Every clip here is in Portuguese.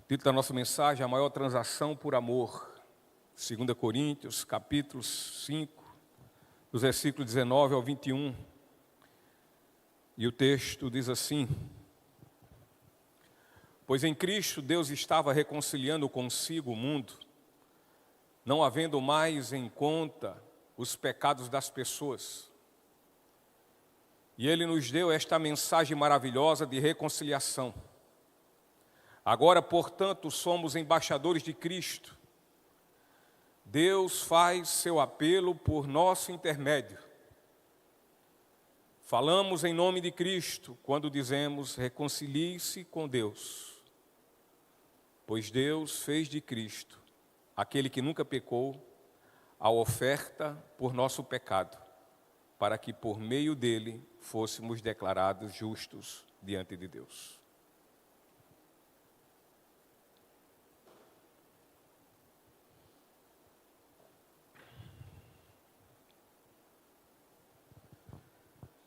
Título da nossa mensagem: a maior transação por amor. 2 Coríntios, capítulo 5, dos versículos 19 ao 21. E o texto diz assim: Pois em Cristo Deus estava reconciliando consigo o mundo, não havendo mais em conta os pecados das pessoas. E Ele nos deu esta mensagem maravilhosa de reconciliação. Agora, portanto, somos embaixadores de Cristo. Deus faz seu apelo por nosso intermédio. Falamos em nome de Cristo quando dizemos: reconcilie-se com Deus. Pois Deus fez de Cristo, aquele que nunca pecou, a oferta por nosso pecado, para que por meio dele fôssemos declarados justos diante de Deus.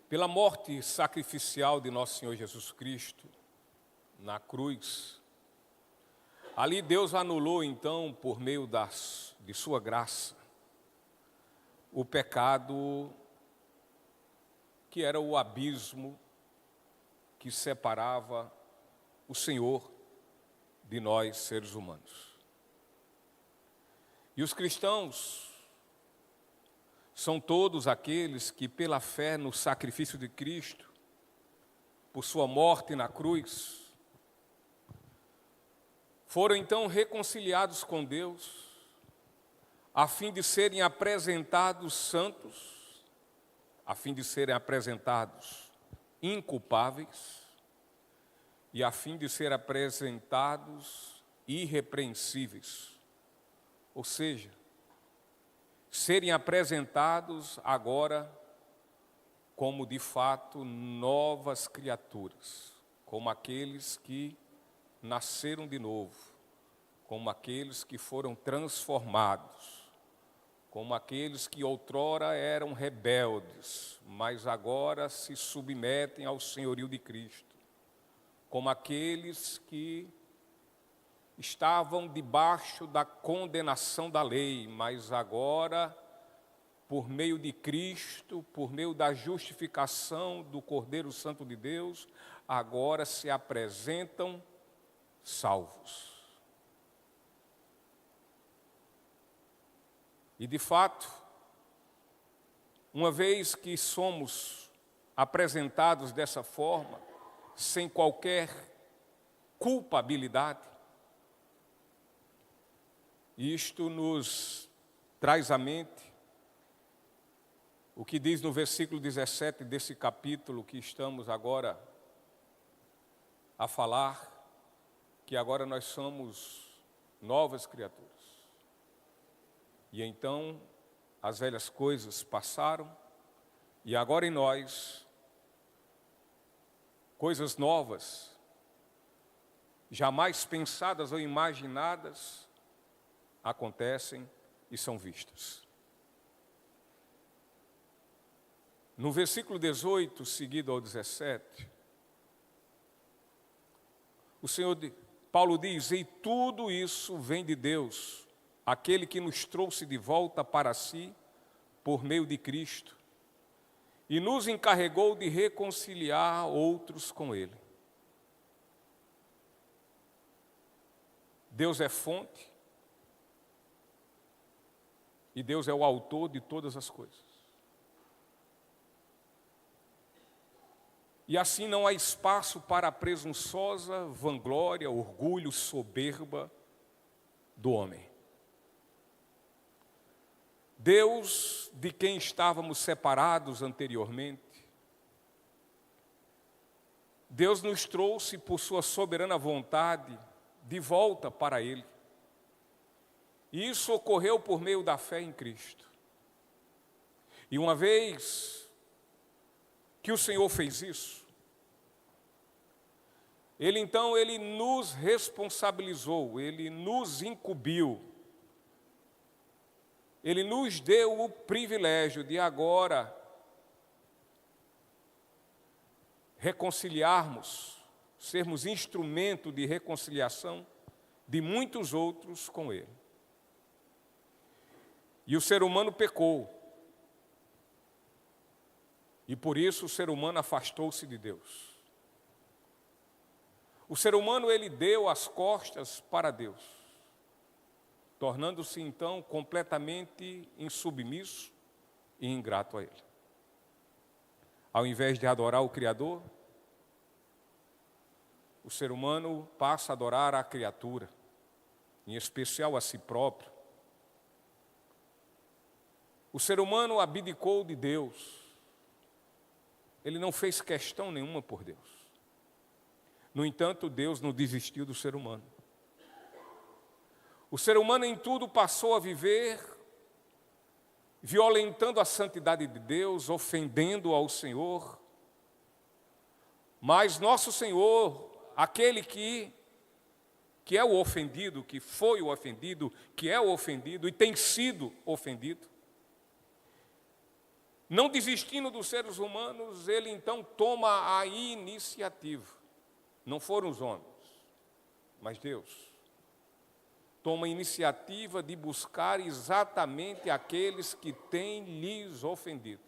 Pela morte sacrificial de nosso Senhor Jesus Cristo, na cruz, ali Deus anulou então, por meio de sua graça, o pecado que era o abismo que separava o Senhor de nós, seres humanos. E os cristãos são todos aqueles que, pela fé no sacrifício de Cristo, por sua morte na cruz, foram então reconciliados com Deus, a fim de serem apresentados santos, a fim de serem apresentados inculpáveis e a fim de serem apresentados irrepreensíveis. Ou seja, serem apresentados agora como de fato novas criaturas, como aqueles que nasceram de novo, como aqueles que foram transformados, como aqueles que outrora eram rebeldes, mas agora se submetem ao senhorio de Cristo, como aqueles que estavam debaixo da condenação da lei, mas agora, por meio de Cristo, por meio da justificação do Cordeiro Santo de Deus, agora se apresentam salvos. E de fato, uma vez que somos apresentados dessa forma, sem qualquer culpabilidade, isto nos traz à mente o que diz no versículo 17 desse capítulo que estamos agora a falar, que agora nós somos novas criaturas. E então as velhas coisas passaram e agora em nós coisas novas, jamais pensadas ou imaginadas, acontecem e são vistas. No versículo 18, seguido ao 17, Paulo diz: e tudo isso vem de Deus, aquele que nos trouxe de volta para si, por meio de Cristo, e nos encarregou de reconciliar outros com Ele. Deus é fonte, e Deus é o autor de todas as coisas. E assim não há espaço para a presunçosa vanglória, orgulho, soberba do homem. Deus, de quem estávamos separados anteriormente, Deus nos trouxe por sua soberana vontade de volta para Ele. E isso ocorreu por meio da fé em Cristo. E uma vez que o Senhor fez isso, Ele nos responsabilizou, Ele nos incumbiu, Ele nos deu o privilégio de agora reconciliarmos, sermos instrumento de reconciliação de muitos outros com ele. E o ser humano pecou. E por isso o ser humano afastou-se de Deus. O ser humano, ele deu as costas para Deus, tornando-se então completamente insubmisso e ingrato a Ele. Ao invés de adorar o Criador, o ser humano passa a adorar a criatura, em especial a si próprio. O ser humano abdicou de Deus. Ele não fez questão nenhuma por Deus. No entanto, Deus não desistiu do ser humano. O ser humano em tudo passou a viver violentando a santidade de Deus, ofendendo ao Senhor. Mas nosso Senhor, aquele que é o ofendido, que foi o ofendido, que é o ofendido e tem sido ofendido, não desistindo dos seres humanos, ele então toma a iniciativa. Não foram os homens, mas Deus. Toma a iniciativa de buscar exatamente aqueles que têm lhes ofendido.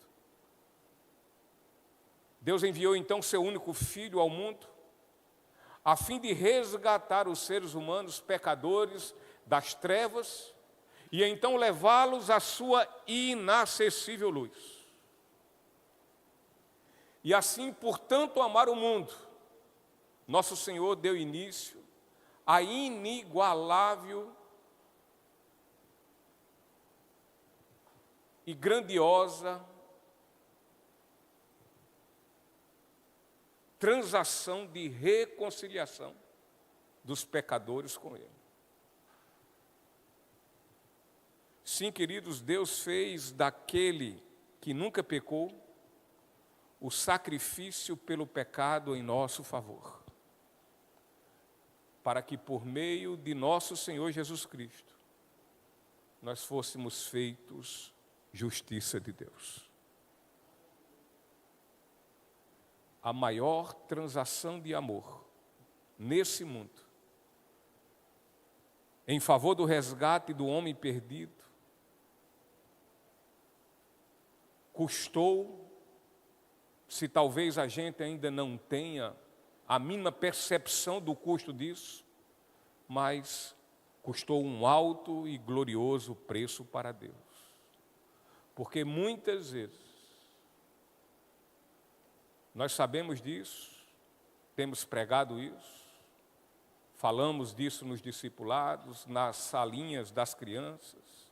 Deus enviou então seu único filho ao mundo, a fim de resgatar os seres humanos pecadores das trevas e então levá-los à sua inacessível luz. E assim, por tanto amar o mundo, nosso Senhor deu início à inigualável e grandiosa transação de reconciliação dos pecadores com Ele. Sim, queridos, Deus fez daquele que nunca pecou o sacrifício pelo pecado em nosso favor, para que por meio de nosso Senhor Jesus Cristo, nós fôssemos feitos justiça de Deus. A maior transação de amor nesse mundo, em favor do resgate do homem perdido, custou, se talvez a gente ainda não tenha a mínima percepção do custo disso, mas custou um alto e glorioso preço para Deus. Porque muitas vezes nós sabemos disso, temos pregado isso, falamos disso nos discipulados, nas salinhas das crianças,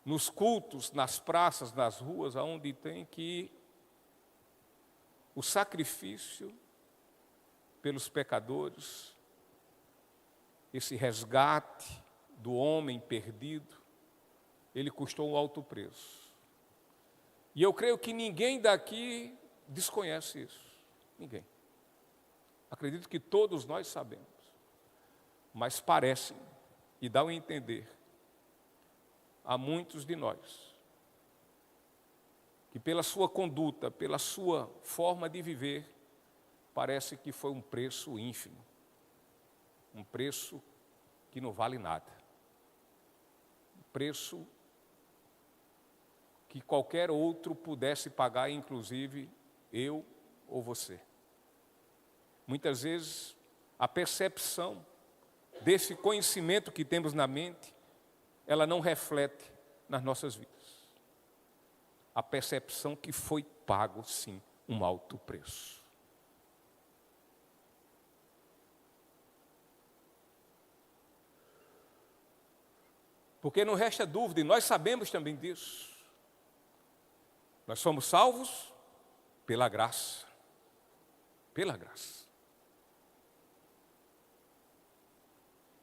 nos cultos, nas praças, nas ruas, aonde tem que o sacrifício pelos pecadores, esse resgate do homem perdido, ele custou um alto preço. E eu creio que ninguém daqui desconhece isso. Ninguém. Acredito que todos nós sabemos. Mas parece, e dá a entender, a muitos de nós, que pela sua conduta, pela sua forma de viver, parece que foi um preço ínfimo, um preço que não vale nada, um preço que qualquer outro pudesse pagar, inclusive eu ou você. Muitas vezes a percepção desse conhecimento que temos na mente, ela não reflete nas nossas vidas. A percepção que foi pago, sim, um alto preço. Porque não resta dúvida, e nós sabemos também disso. Nós somos salvos pela graça. Pela graça.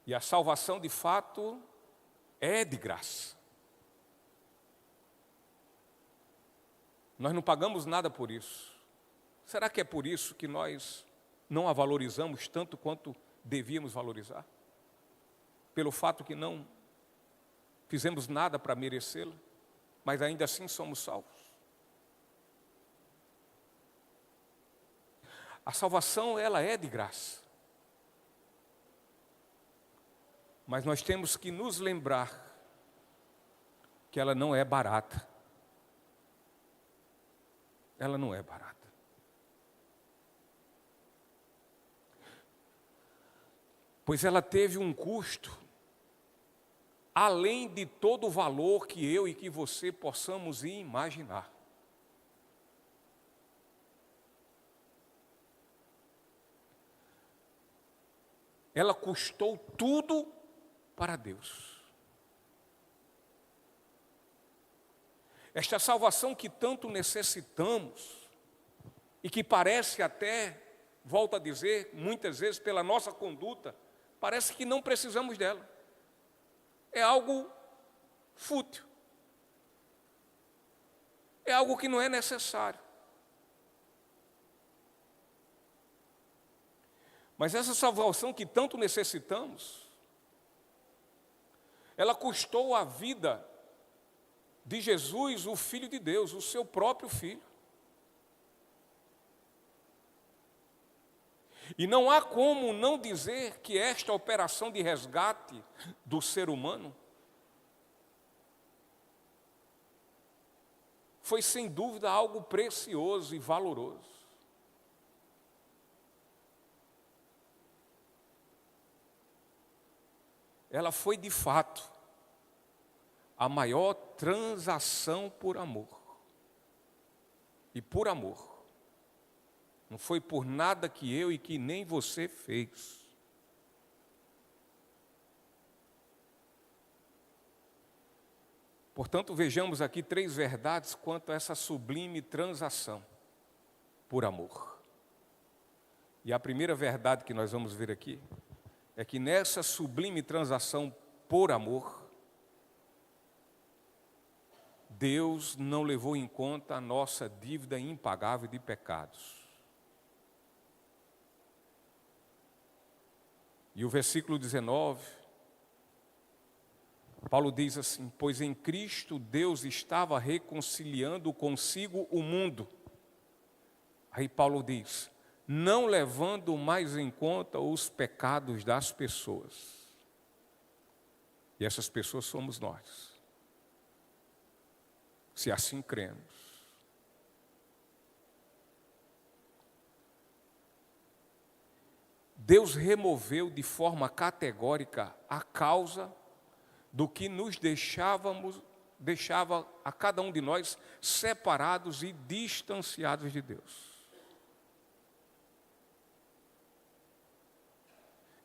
E a salvação, de fato, é de graça. Nós não pagamos nada por isso. Será que é por isso que nós não a valorizamos tanto quanto devíamos valorizar? Pelo fato que não fizemos nada para merecê-la, mas ainda assim somos salvos. A salvação, ela é de graça. Mas nós temos que nos lembrar que ela não é barata. Ela não é barata. Pois ela teve um custo além de todo o valor que eu e que você possamos imaginar. Ela custou tudo para Deus. Esta salvação que tanto necessitamos e que parece até, volto a dizer, muitas vezes pela nossa conduta, parece que não precisamos dela. É algo fútil. É algo que não é necessário. Mas essa salvação que tanto necessitamos, ela custou a vida de Jesus, o Filho de Deus, o seu próprio Filho. E não há como não dizer que esta operação de resgate do ser humano foi sem dúvida algo precioso e valoroso. Ela foi de fato a maior transação por amor. E por amor. Não foi por nada que eu e que nem você fez. Portanto, vejamos aqui 3 verdades quanto a essa sublime transação por amor. E a primeira verdade que nós vamos ver aqui é que nessa sublime transação por amor, Deus não levou em conta a nossa dívida impagável de pecados. E o versículo 19, Paulo diz assim: pois em Cristo Deus estava reconciliando consigo o mundo. Aí Paulo diz: não levando mais em conta os pecados das pessoas. E essas pessoas somos nós, se assim cremos. Deus removeu de forma categórica a causa do que nos deixava a cada um de nós separados e distanciados de Deus.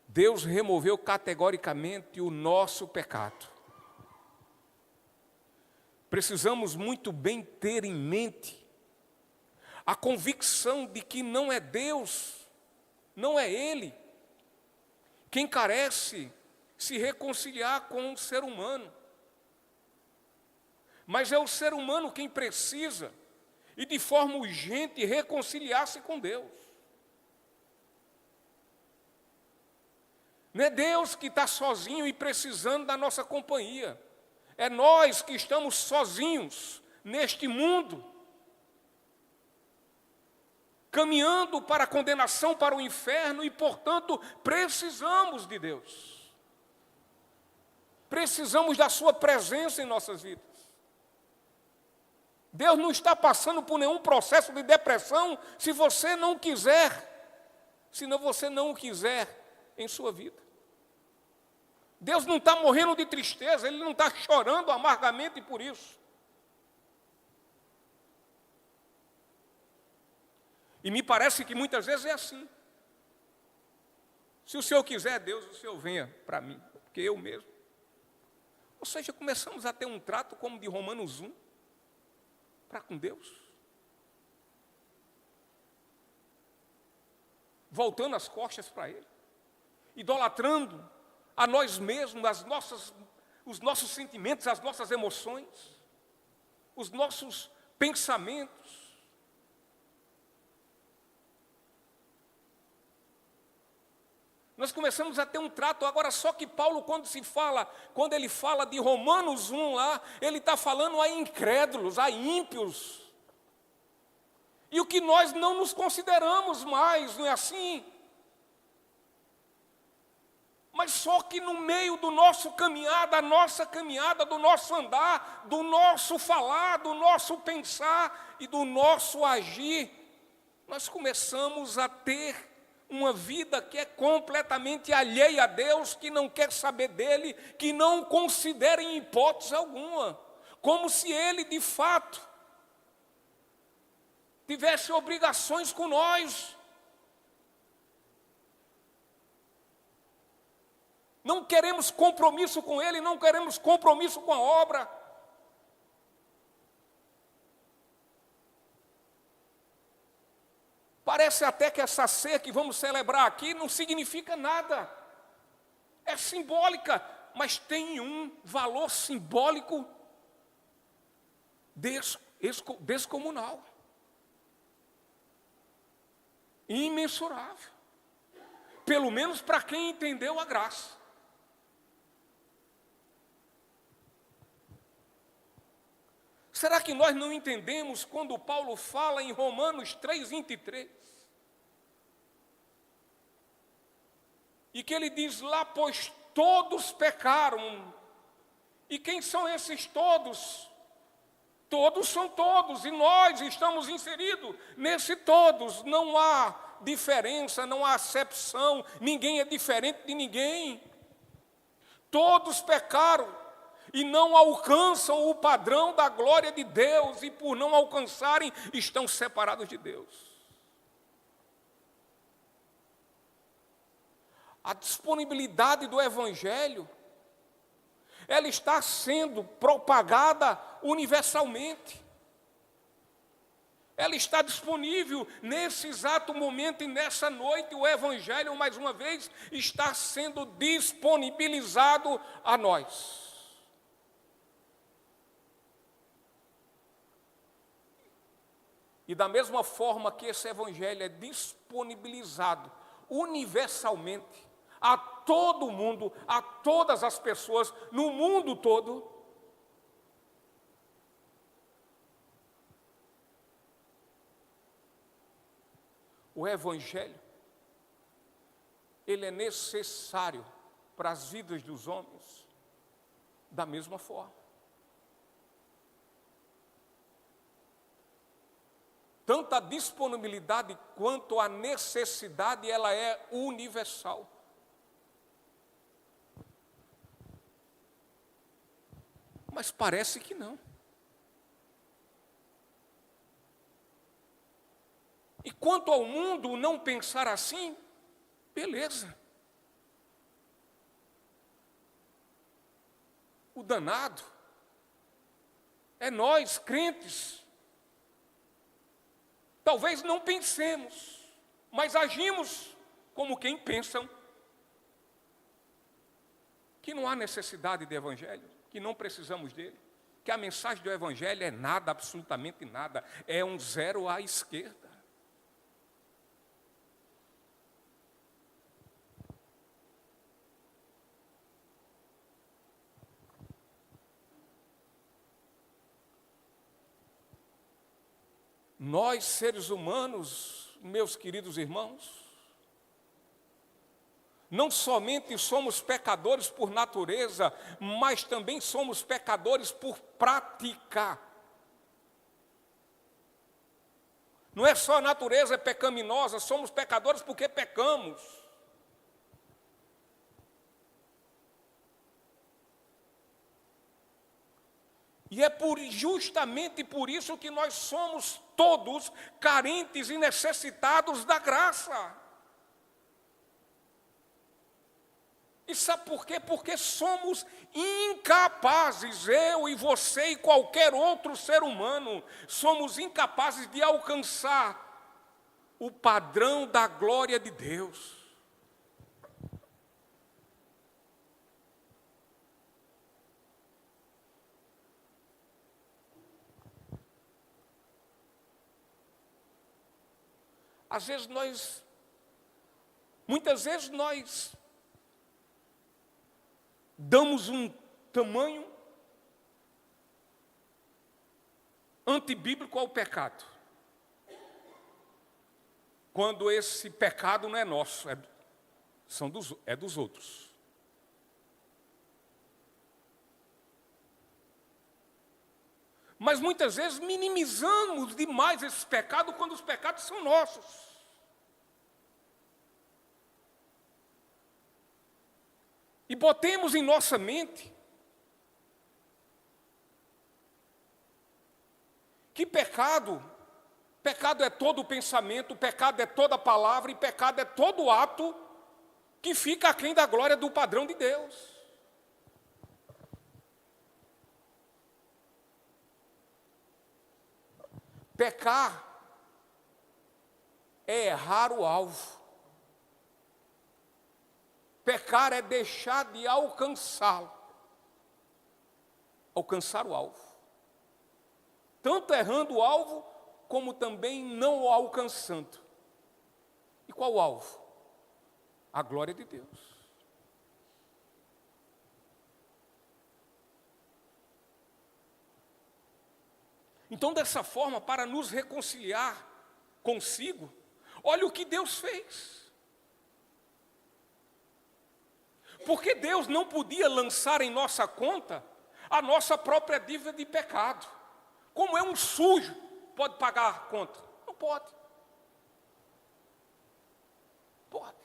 Deus removeu categoricamente o nosso pecado. Precisamos muito bem ter em mente a convicção de que não é Deus, não é Ele, quem carece se reconciliar com o ser humano. Mas é o ser humano quem precisa, e de forma urgente, reconciliar-se com Deus. Não é Deus que está sozinho e precisando da nossa companhia. É nós que estamos sozinhos neste mundo, caminhando para a condenação, para o inferno, e, portanto, precisamos de Deus. Precisamos da sua presença em nossas vidas. Deus não está passando por nenhum processo de depressão se você não quiser, se você não o quiser em sua vida. Deus não está morrendo de tristeza, Ele não está chorando amargamente por isso. E me parece que muitas vezes é assim. Se o Senhor quiser, Deus, o Senhor venha para mim, porque eu mesmo. Ou seja, começamos a ter um trato como de Romanos 1, para com Deus. Voltando as costas para Ele. Idolatrando a nós mesmos, os nossos sentimentos, as nossas emoções, os nossos pensamentos. Nós começamos a ter um trato agora, só que Paulo, quando ele fala de Romanos 1 lá, ele está falando a incrédulos, a ímpios. E o que nós não nos consideramos mais, não é assim? Mas Mas só que no meio do nosso caminhar, da nossa caminhada, do nosso andar, do nosso falar, do nosso pensar e do nosso agir, nós começamos a ter uma vida que é completamente alheia a Deus, que não quer saber dele, que não considera em hipótese alguma, como se ele de fato tivesse obrigações com nós. Não queremos compromisso com ele, não queremos compromisso com a obra. Parece até que essa ceia que vamos celebrar aqui não significa nada. É simbólica, mas tem um valor simbólico descomunal. Imensurável. Pelo menos para quem entendeu a graça. Será que nós não entendemos quando Paulo fala em Romanos 3:23? E que ele diz lá, pois todos pecaram. E quem são esses todos? Todos são todos, e nós estamos inseridos nesse todos. Não há diferença, não há acepção, ninguém é diferente de ninguém. Todos pecaram e não alcançam o padrão da glória de Deus, e por não alcançarem, estão separados de Deus. A disponibilidade do Evangelho, ela está sendo propagada universalmente. Ela está disponível nesse exato momento e nessa noite. O Evangelho, mais uma vez, está sendo disponibilizado a nós. E da mesma forma que esse Evangelho é disponibilizado universalmente a todo mundo, a todas as pessoas, no mundo todo, o Evangelho, ele é necessário para as vidas dos homens da mesma forma. Tanto a disponibilidade quanto a necessidade, ela é universal. Mas parece que não. E quanto ao mundo não pensar assim, beleza. O danado é nós, crentes. Talvez não pensemos, mas agimos como quem pensam que não há necessidade de evangelho, que não precisamos dele, que a mensagem do evangelho é nada, absolutamente nada, é um zero à esquerda. Nós, seres humanos, meus queridos irmãos, não somente somos pecadores por natureza, mas também somos pecadores por praticar. Não é só a natureza pecaminosa, somos pecadores porque pecamos. E é justamente por isso que nós somos todos carentes e necessitados da graça. E sabe por quê? Porque somos incapazes, eu e você e qualquer outro ser humano, somos incapazes de alcançar o padrão da glória de Deus. Muitas vezes nós damos um tamanho antibíblico ao pecado, quando esse pecado não é nosso, é dos outros. Mas muitas vezes minimizamos demais esses pecados quando os pecados são nossos. E botemos em nossa mente que pecado é todo pensamento, pecado é toda palavra e pecado é todo ato que fica aquém da glória do padrão de Deus. Pecar é errar o alvo. Pecar é deixar de alcançá-lo. Alcançar o alvo. Tanto errando o alvo, como também não o alcançando. E qual o alvo? A glória de Deus. Então, dessa forma, para nos reconciliar consigo, olha o que Deus fez. Porque Deus não podia lançar em nossa conta a nossa própria dívida de pecado. Como é um sujo, pode pagar a conta? Não pode. Pode.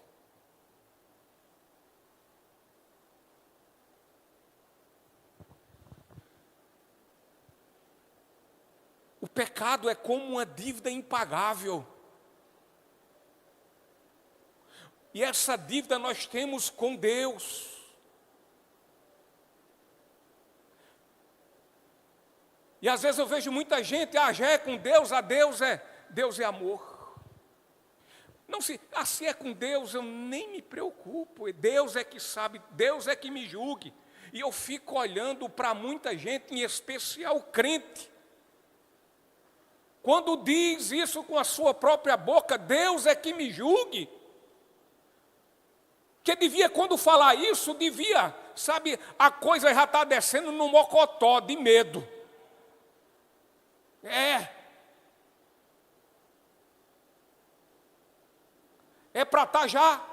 O pecado é como uma dívida impagável. E essa dívida nós temos com Deus. E às vezes eu vejo muita gente, já é com Deus, Deus é amor. Não se é com Deus, eu nem me preocupo. Deus é que sabe, Deus é que me julgue. E eu fico olhando para muita gente, em especial crente. Quando diz isso com a sua própria boca, Deus é que me julgue. Que devia, quando falar isso, sabe, a coisa já está descendo no mocotó de medo. É para estar já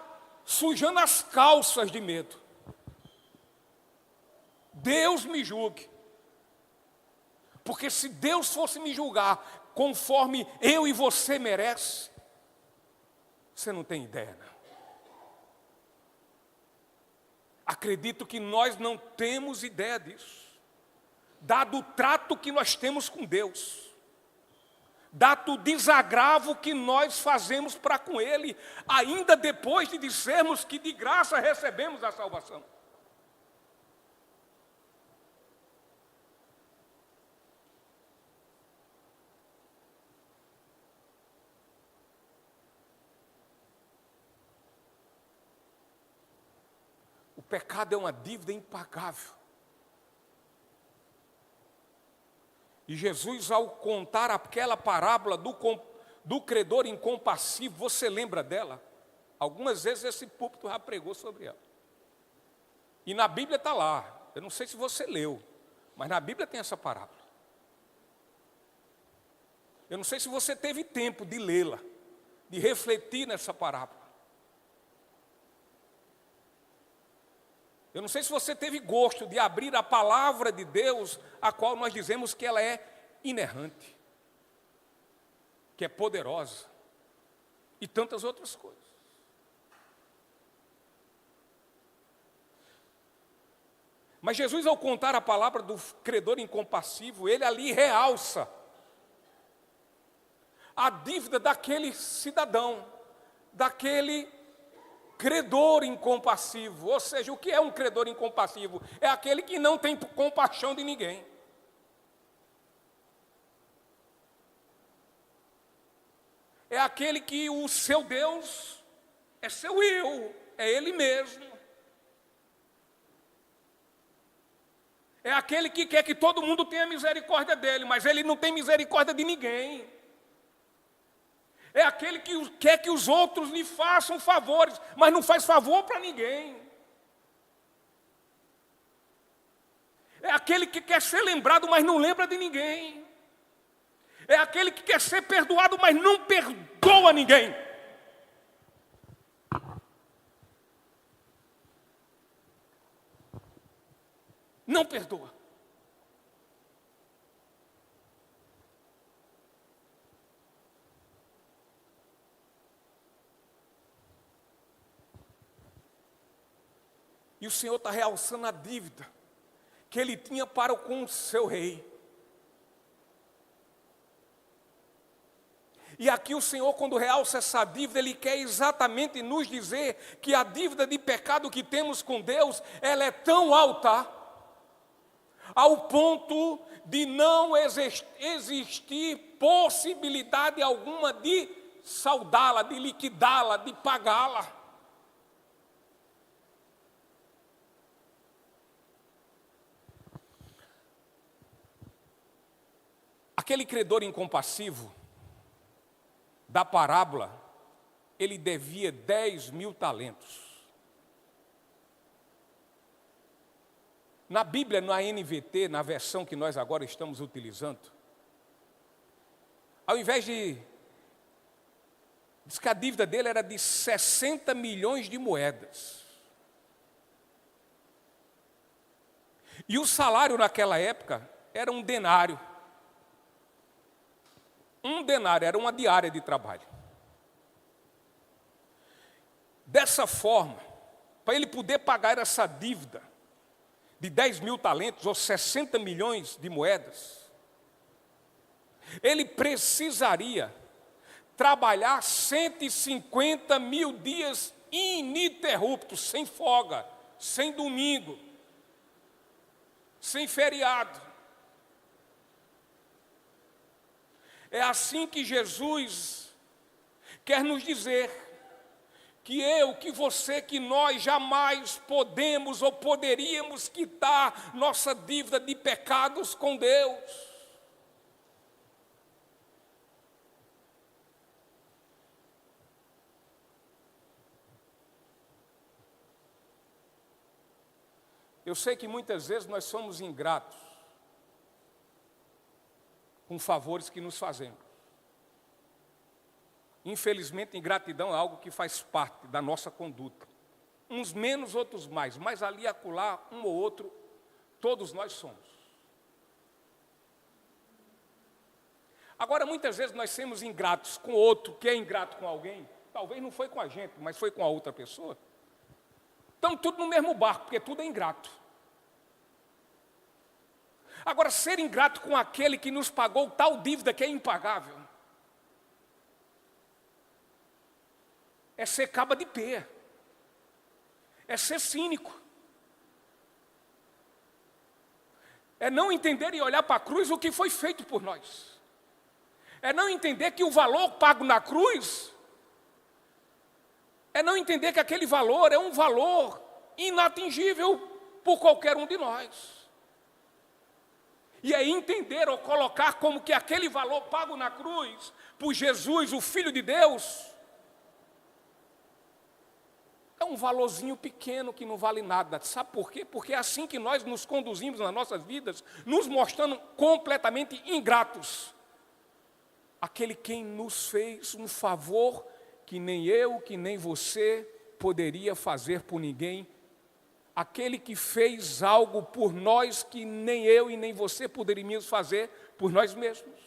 sujando as calças de medo. Deus me julgue. Porque se Deus fosse me julgar conforme eu e você merece, você não tem ideia, não. Acredito que nós não temos ideia disso. Dado o trato que nós temos com Deus. Dado o desagravo que nós fazemos para com Ele, ainda depois de dizermos que de graça recebemos a salvação. O pecado é uma dívida impagável. E Jesus, ao contar aquela parábola do credor incompassivo, você lembra dela? Algumas vezes esse púlpito já pregou sobre ela. E na Bíblia está lá. Eu não sei se você leu, mas na Bíblia tem essa parábola. Eu não sei se você teve tempo de lê-la, de refletir nessa parábola. Eu não sei se você teve gosto de abrir a palavra de Deus, a qual nós dizemos que ela é inerrante, que é poderosa, e tantas outras coisas. Mas Jesus, ao contar a palavra do credor incompassivo, ele ali realça a dívida daquele cidadão, daquele credor incompassivo. Ou seja, o que é um credor incompassivo? É aquele que não tem compaixão de ninguém. É aquele que o seu Deus é seu eu, é Ele mesmo. É aquele que quer que todo mundo tenha misericórdia dele, mas ele não tem misericórdia de ninguém. É aquele que quer que os outros lhe façam favores, mas não faz favor para ninguém. É aquele que quer ser lembrado, mas não lembra de ninguém. É aquele que quer ser perdoado, mas não perdoa ninguém. Não perdoa. E o Senhor está realçando a dívida que ele tinha para com o seu rei. E aqui o Senhor, quando realça essa dívida, Ele quer exatamente nos dizer que a dívida de pecado que temos com Deus, ela é tão alta, ao ponto de não existir possibilidade alguma de saldá-la, de liquidá-la, de pagá-la. Aquele credor incompassivo da parábola, ele devia 10.000 talentos. Na Bíblia, na NVT, na versão que nós agora estamos utilizando, ao invés diz que a dívida dele era de 60 milhões de moedas. E o salário naquela época era um denário. Um denário era uma diária de trabalho. Dessa forma, para ele poder pagar essa dívida de 10.000 talentos ou 60 milhões de moedas, ele precisaria trabalhar 150 mil dias ininterruptos, sem folga, sem domingo, sem feriado. É assim que Jesus quer nos dizer que eu, que você, que nós jamais podemos ou poderíamos quitar nossa dívida de pecados com Deus. Eu sei que muitas vezes nós somos ingratos com favores que nos fazemos. Infelizmente, ingratidão é algo que faz parte da nossa conduta. Uns menos, outros mais, mas ali, acolá, um ou outro, todos nós somos. Agora, muitas vezes nós somos ingratos com outro que é ingrato com alguém. Talvez não foi com a gente, mas foi com a outra pessoa. Estamos tudo no mesmo barco, porque tudo é ingrato. Agora, ser ingrato com aquele que nos pagou tal dívida que é impagável, é ser caba de pé, é ser cínico, é não entender e olhar para a cruz o que foi feito por nós, é não entender que o valor pago na cruz, é não entender que aquele valor é um valor inatingível por qualquer um de nós. E é entender ou colocar como que aquele valor pago na cruz, por Jesus, o Filho de Deus, é um valorzinho pequeno que não vale nada. Sabe por quê? Porque é assim que nós nos conduzimos nas nossas vidas, nos mostrando completamente ingratos. Aquele quem nos fez um favor que nem eu, que nem você poderia fazer por ninguém. Aquele que fez algo por nós que nem eu e nem você poderíamos fazer por nós mesmos.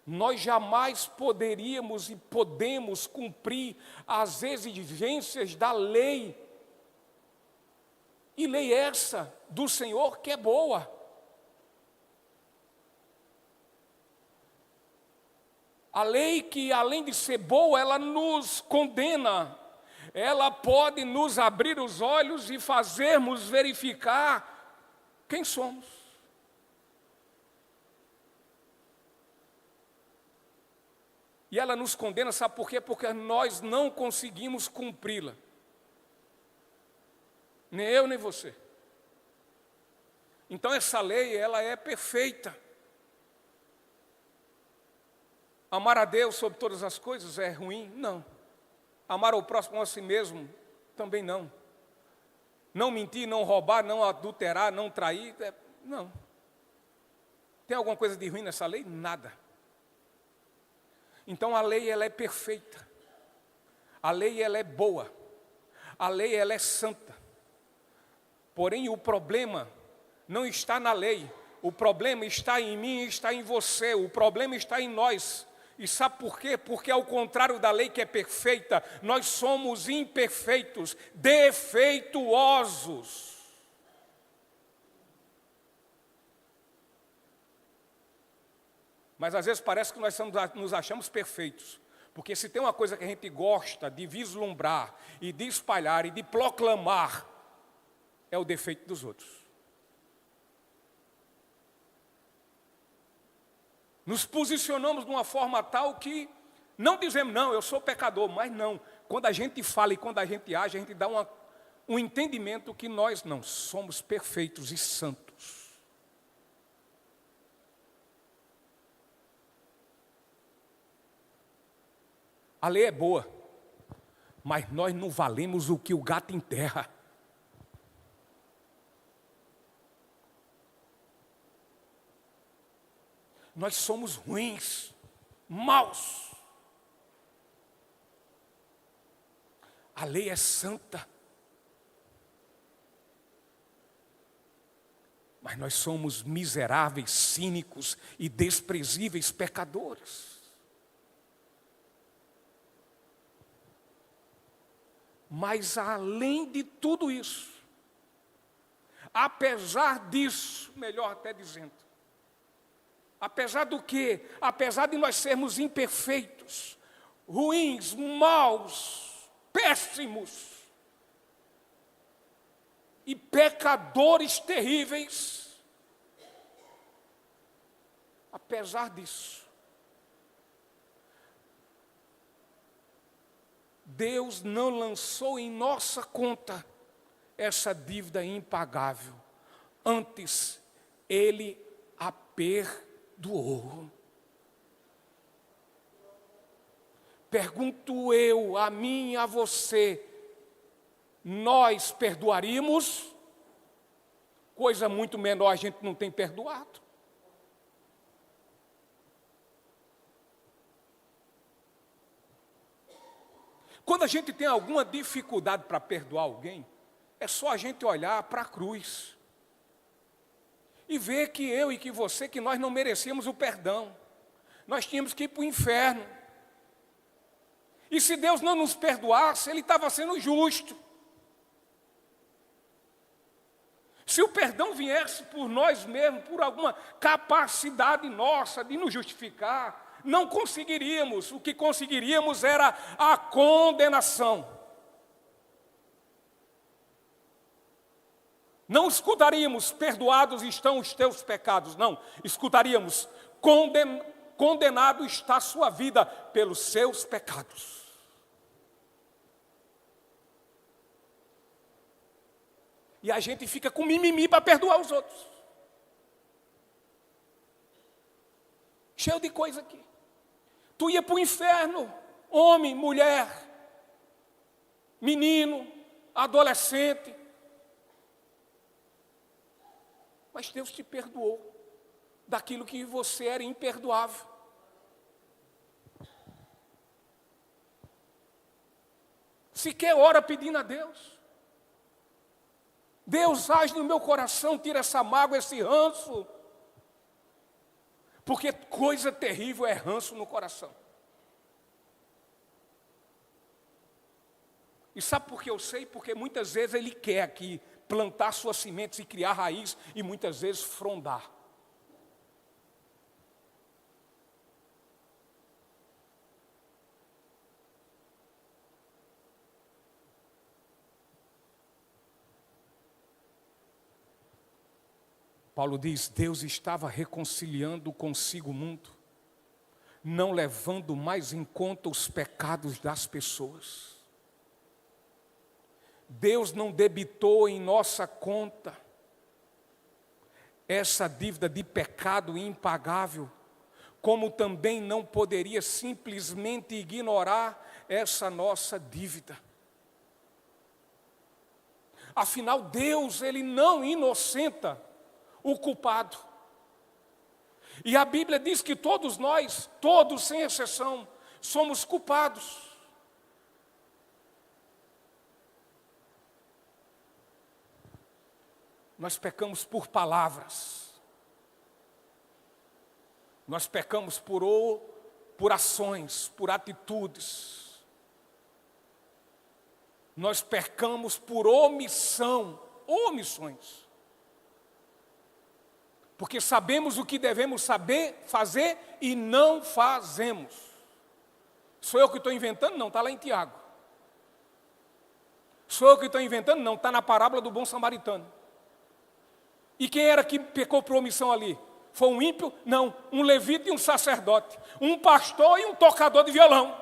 Nós jamais poderíamos e podemos cumprir as exigências da lei. E lei essa do Senhor que é boa. A lei que, além de ser boa, ela nos condena. Ela pode nos abrir os olhos e fazermos verificar quem somos. E ela nos condena, sabe por quê? Porque nós não conseguimos cumpri-la. Nem eu, nem você. Então essa lei, ela é perfeita. Amar a Deus sobre todas as coisas é ruim? Não. Amar ao próximo a si mesmo? Também não. Não mentir, não roubar, não adulterar, não trair? Não. Tem alguma coisa de ruim nessa lei? Nada. Então a lei, ela é perfeita. A lei, ela é boa. A lei, ela é santa. Porém, o problema não está na lei. O problema está em mim e está em você. O problema está em nós. E sabe por quê? Porque ao contrário da lei que é perfeita, nós somos imperfeitos, defeituosos. Mas às vezes parece que nós nos achamos perfeitos. Porque se tem uma coisa que a gente gosta de vislumbrar, e de espalhar, e de proclamar, é o defeito dos outros. Nos posicionamos de uma forma tal que não dizemos, não, eu sou pecador, mas não. Quando a gente fala e quando a gente age, a gente dá um entendimento que nós não somos perfeitos e santos. A lei é boa, mas nós não valemos o que o gato enterra. Nós somos ruins, maus. A lei é santa. Mas nós somos miseráveis, cínicos e desprezíveis pecadores. Mas além de tudo isso, apesar disso, melhor até dizendo, apesar do quê? Apesar de nós sermos imperfeitos, ruins, maus, péssimos e pecadores terríveis, apesar disso, Deus não lançou em nossa conta essa dívida impagável. Antes, Ele a perdoou. Pergunto eu, a mim e a você, nós perdoaríamos? Coisa muito menor a gente não tem perdoado. Quando a gente tem alguma dificuldade para perdoar alguém, é só a gente olhar para a cruz e ver que eu e que você, que nós não merecíamos o perdão. Nós tínhamos que ir para o inferno. E se Deus não nos perdoasse, Ele estava sendo justo. Se o perdão viesse por nós mesmos, por alguma capacidade nossa de nos justificar, não conseguiríamos. O que conseguiríamos era a condenação. Não escutaríamos, perdoados estão os teus pecados. Não, escutaríamos, condenado está a sua vida pelos seus pecados. E a gente fica com mimimi para perdoar os outros. Cheio de coisa aqui. Tu ia para o inferno, homem, mulher, menino, adolescente. Mas Deus te perdoou daquilo que você era imperdoável. Sequer ora pedindo a Deus. Deus, age no meu coração, tira essa mágoa, esse ranço. Porque coisa terrível é ranço no coração. E sabe por que eu sei? Porque muitas vezes Ele quer aqui plantar suas sementes e criar raiz, e muitas vezes frondar. Paulo diz, Deus estava reconciliando consigo o mundo, não levando mais em conta os pecados das pessoas. Deus não debitou em nossa conta essa dívida de pecado impagável, como também não poderia simplesmente ignorar essa nossa dívida. Afinal, Deus, Ele não inocenta o culpado. E a Bíblia diz que todos nós, todos sem exceção, somos culpados. Nós pecamos por palavras, Nós pecamos por ações, por atitudes. Nós pecamos por omissões. Porque sabemos o que devemos fazer e não fazemos. Sou eu que estou inventando? Não, está lá em Tiago. Sou eu que estou inventando? Não, está na parábola do bom samaritano. E quem era que pecou por omissão ali? Foi um ímpio? Não, um levita e um sacerdote. Um pastor e um tocador de violão.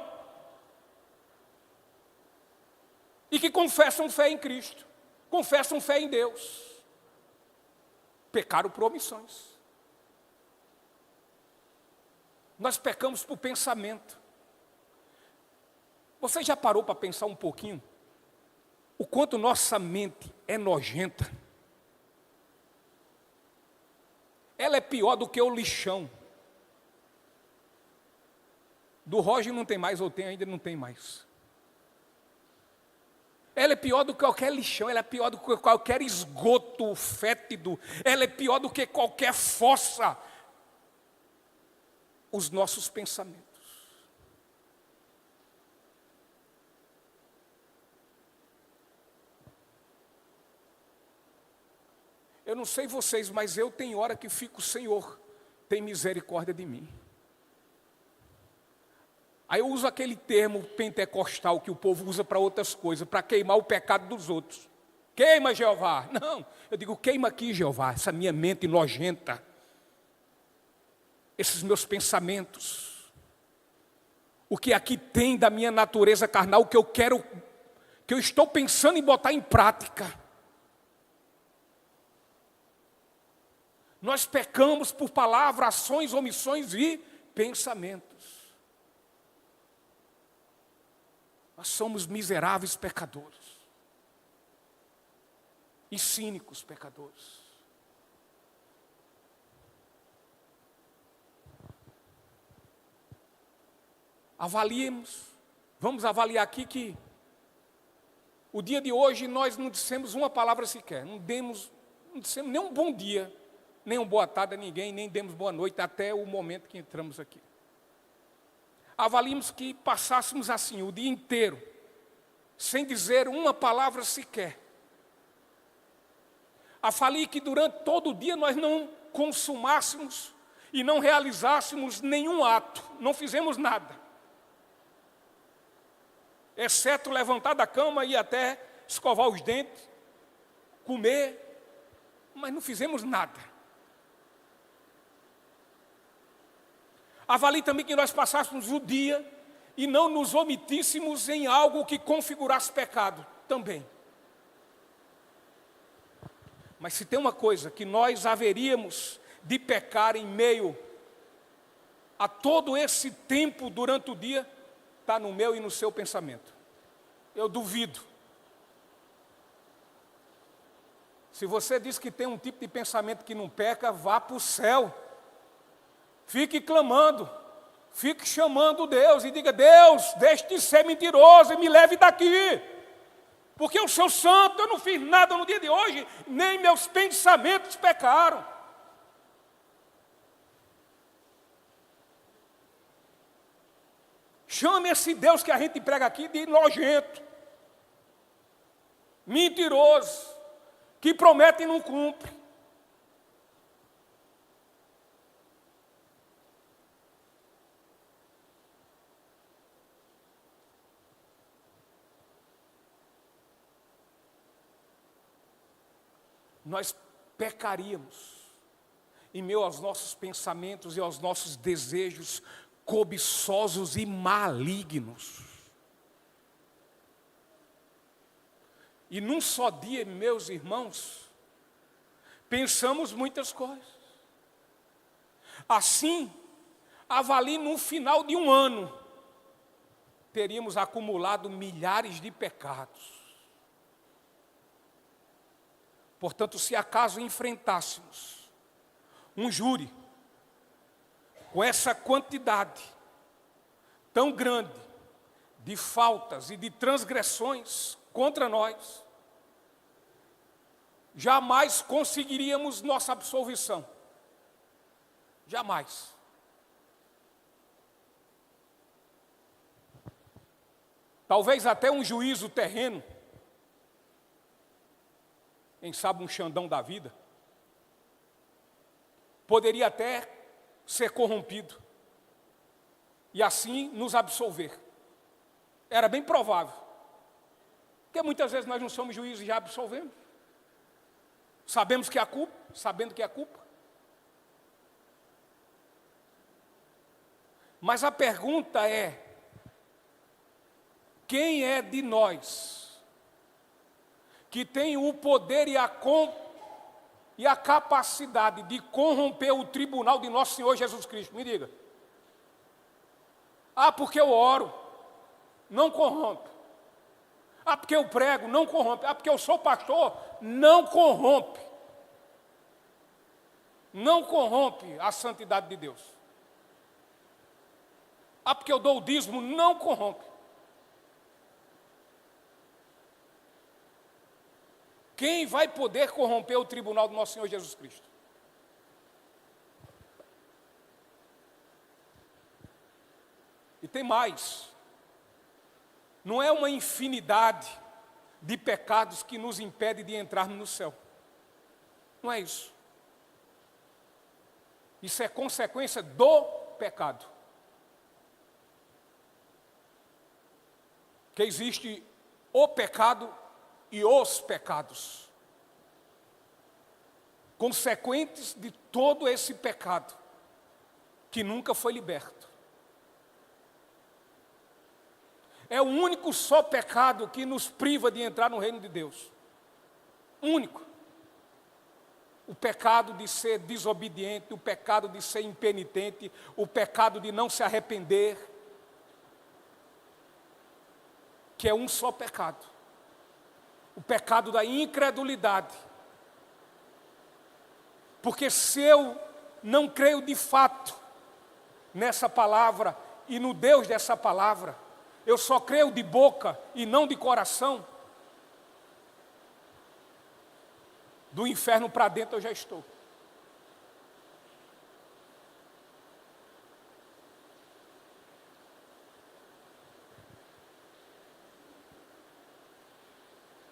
E que confessam fé em Cristo. Confessam fé em Deus. Pecaram por omissões. Nós pecamos por pensamento. Você já parou para pensar um pouquinho? O quanto nossa mente é nojenta? Ela é pior do que o lixão. Do Roger não tem mais, ou tem ainda, não tem mais. Ela é pior do que qualquer lixão, ela é pior do que qualquer esgoto fétido, ela é pior do que qualquer fossa. Os nossos pensamentos. Eu não sei vocês, mas eu tenho hora que fico, Senhor, tem misericórdia de mim. Aí eu uso aquele termo pentecostal que o povo usa para outras coisas, para queimar o pecado dos outros. Queima, Jeová. Não, eu digo, queima aqui, Jeová, essa minha mente nojenta. Esses meus pensamentos. O que aqui tem da minha natureza carnal, o que eu estou pensando em botar em prática. Nós pecamos por palavras, ações, omissões e pensamentos. Nós somos miseráveis pecadores. E cínicos pecadores. Avaliemos, vamos avaliar aqui que o dia de hoje nós não dissemos uma palavra sequer, não dissemos nem um bom dia, nem uma boa tarde a ninguém, nem demos boa noite até o momento que entramos aqui. Avaliemos que passássemos assim o dia inteiro, sem dizer uma palavra sequer. Avalie que durante todo o dia nós não consumássemos e não realizássemos nenhum ato, não fizemos nada. Exceto levantar da cama e ir até escovar os dentes, comer, mas não fizemos nada. Avalie também que nós passássemos o dia e não nos omitíssemos em algo que configurasse pecado também. Mas se tem uma coisa que nós haveríamos de pecar em meio a todo esse tempo durante o dia, está no meu e no seu pensamento. Eu duvido. Se você diz que tem um tipo de pensamento que não peca, vá para o céu. Fique clamando, fique chamando Deus e diga, Deus, deixe de ser mentiroso e me leve daqui. Porque eu sou santo, eu não fiz nada no dia de hoje, nem meus pensamentos pecaram. Chame esse Deus que a gente prega aqui de nojento, mentiroso, que promete e não cumpre. Nós pecaríamos em meio aos nossos pensamentos e aos nossos desejos cobiçosos e malignos. E num só dia, meus irmãos, pensamos muitas coisas. Assim, avalie no final de um ano, teríamos acumulado milhares de pecados. Portanto, se acaso enfrentássemos um júri com essa quantidade tão grande de faltas e de transgressões contra nós, jamais conseguiríamos nossa absolvição. Jamais. talvez até um juízo terreno, quem sabe um Xandão da vida, poderia até ser corrompido e assim nos absolver. Era bem provável, porque muitas vezes nós não somos juízes e já absolvemos. Sabemos que é a culpa, sabendo que é a culpa. Mas a pergunta é: quem é de nós que tem o poder e a capacidade de corromper o tribunal de nosso Senhor Jesus Cristo? Me diga. Ah, porque eu oro, não corrompe. Ah, porque eu prego, não corrompe. Ah, porque eu sou pastor, não corrompe. Não corrompe a santidade de Deus. Ah, porque eu dou o dízimo, não corrompe. Quem vai poder corromper o tribunal do nosso Senhor Jesus Cristo? E tem mais. Não é uma infinidade de pecados que nos impede de entrarmos no céu. Não é isso. Isso é consequência do pecado. Que existe o pecado e os pecados. Consequentes de todo esse pecado, que nunca foi liberto. É o único só pecado que nos priva de entrar no reino de Deus. Único. O pecado de ser desobediente, o pecado de ser impenitente, o pecado de não se arrepender, que é um só pecado. O pecado da incredulidade. Porque se eu não creio de fato nessa palavra e no Deus dessa palavra, eu só creio de boca e não de coração, do inferno para dentro eu já estou.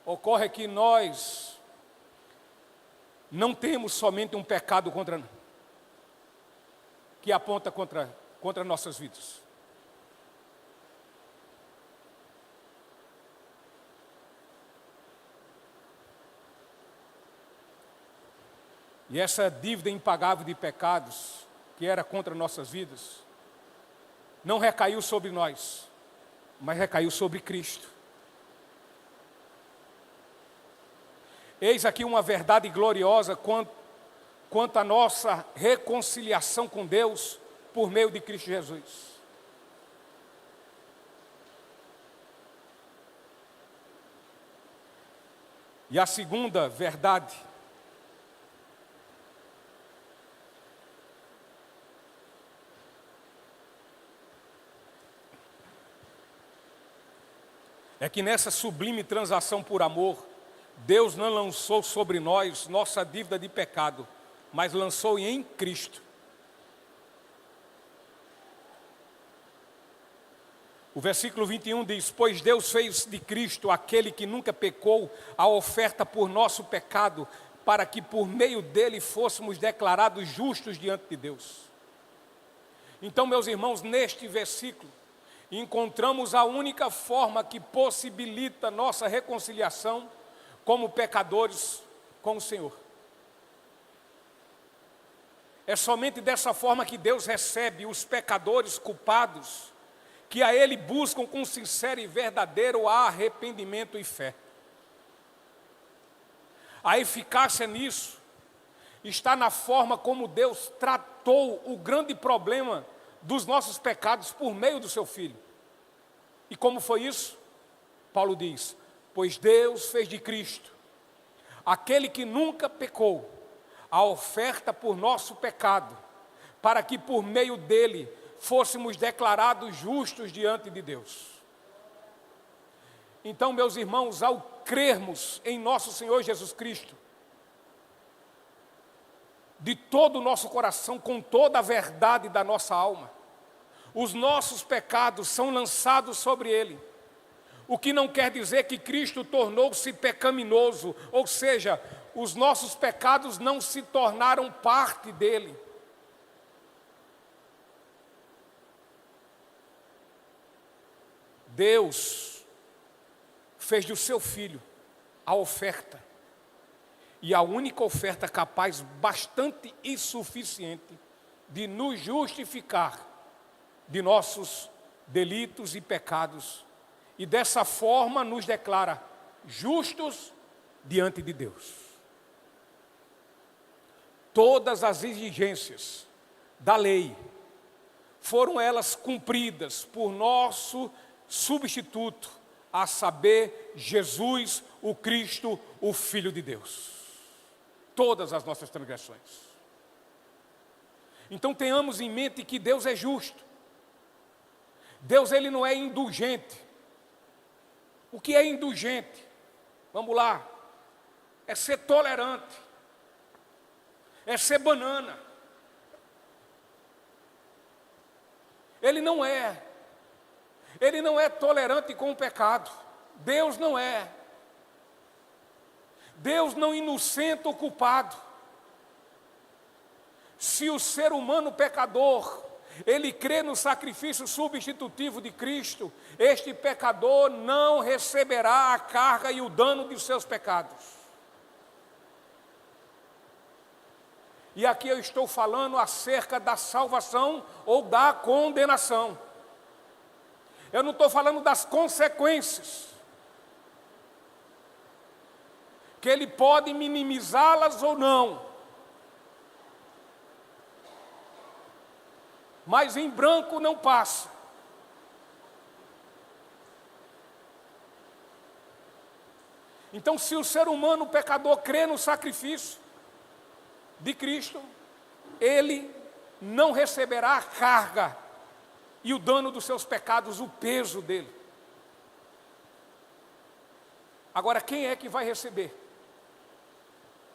Ocorre que nós não temos somente um pecado que aponta contra nossas vidas. E essa dívida impagável de pecados, que era contra nossas vidas, não recaiu sobre nós, mas recaiu sobre Cristo. Eis aqui uma verdade gloriosa quanto à nossa reconciliação com Deus por meio de Cristo Jesus. E a segunda verdade é que nessa sublime transação por amor, Deus não lançou sobre nós nossa dívida de pecado, mas lançou em Cristo. O versículo 21 diz: pois Deus fez de Cristo, aquele que nunca pecou, a oferta por nosso pecado, para que por meio dele fôssemos declarados justos diante de Deus. Então, meus irmãos, neste versículo, encontramos a única forma que possibilita nossa reconciliação como pecadores com o Senhor. É somente dessa forma que Deus recebe os pecadores culpados, que a Ele buscam com sincero e verdadeiro arrependimento e fé. A eficácia nisso está na forma como Deus tratou o grande problema dos nossos pecados por meio do seu Filho. E como foi isso? Paulo diz: pois Deus fez de Cristo, aquele que nunca pecou, a oferta por nosso pecado, para que por meio dele fôssemos declarados justos diante de Deus. Então, meus irmãos, ao crermos em nosso Senhor Jesus Cristo, de todo o nosso coração, com toda a verdade da nossa alma, os nossos pecados são lançados sobre Ele, O que não quer dizer que Cristo tornou-se pecaminoso, ou seja, os nossos pecados não se tornaram parte dele. Deus fez do seu Filho a oferta, e a única oferta capaz, bastante e suficiente, de nos justificar de nossos delitos e pecados, e dessa forma nos declara justos diante de Deus. Todas as exigências da lei foram elas cumpridas por nosso substituto, a saber, Jesus, o Cristo, o Filho de Deus. Todas as nossas transgressões. Então tenhamos em mente que Deus é justo. Deus, ele não é indulgente. O que é indulgente? Vamos lá. É ser tolerante. É ser banana. Ele não é. Ele não é tolerante com o pecado. Deus não é. Deus não inocenta o culpado. Se o ser humano pecador, ele crê no sacrifício substitutivo de Cristo, este pecador não receberá a carga e o dano de seus pecados. E aqui eu estou falando acerca da salvação ou da condenação. Eu não estou falando das consequências, que ele pode minimizá-las ou não. Mas em branco não passa. Então, se o ser humano pecador crê no sacrifício de Cristo, ele não receberá a carga e o dano dos seus pecados, o peso dele. Agora, quem é que vai receber?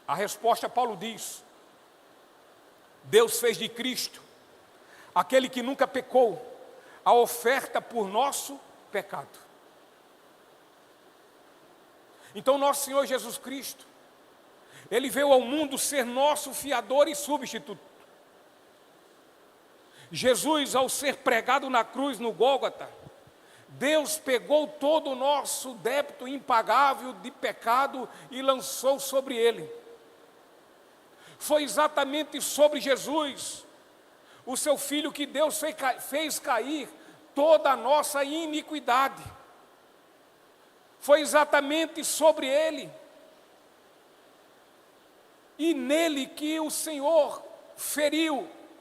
A resposta, Paulo diz: Deus fez de Cristo, aquele que nunca pecou, a oferta por nosso pecado. Então nosso Senhor Jesus Cristo, ele veio ao mundo ser nosso fiador e substituto. Jesus, ao ser pregado na cruz no Gólgota, Deus pegou todo o nosso débito impagável de pecado e lançou sobre ele. Foi exatamente sobre Jesus, o seu Filho, que Deus fez cair toda a nossa iniquidade. Foi exatamente sobre ele. E nele que o Senhor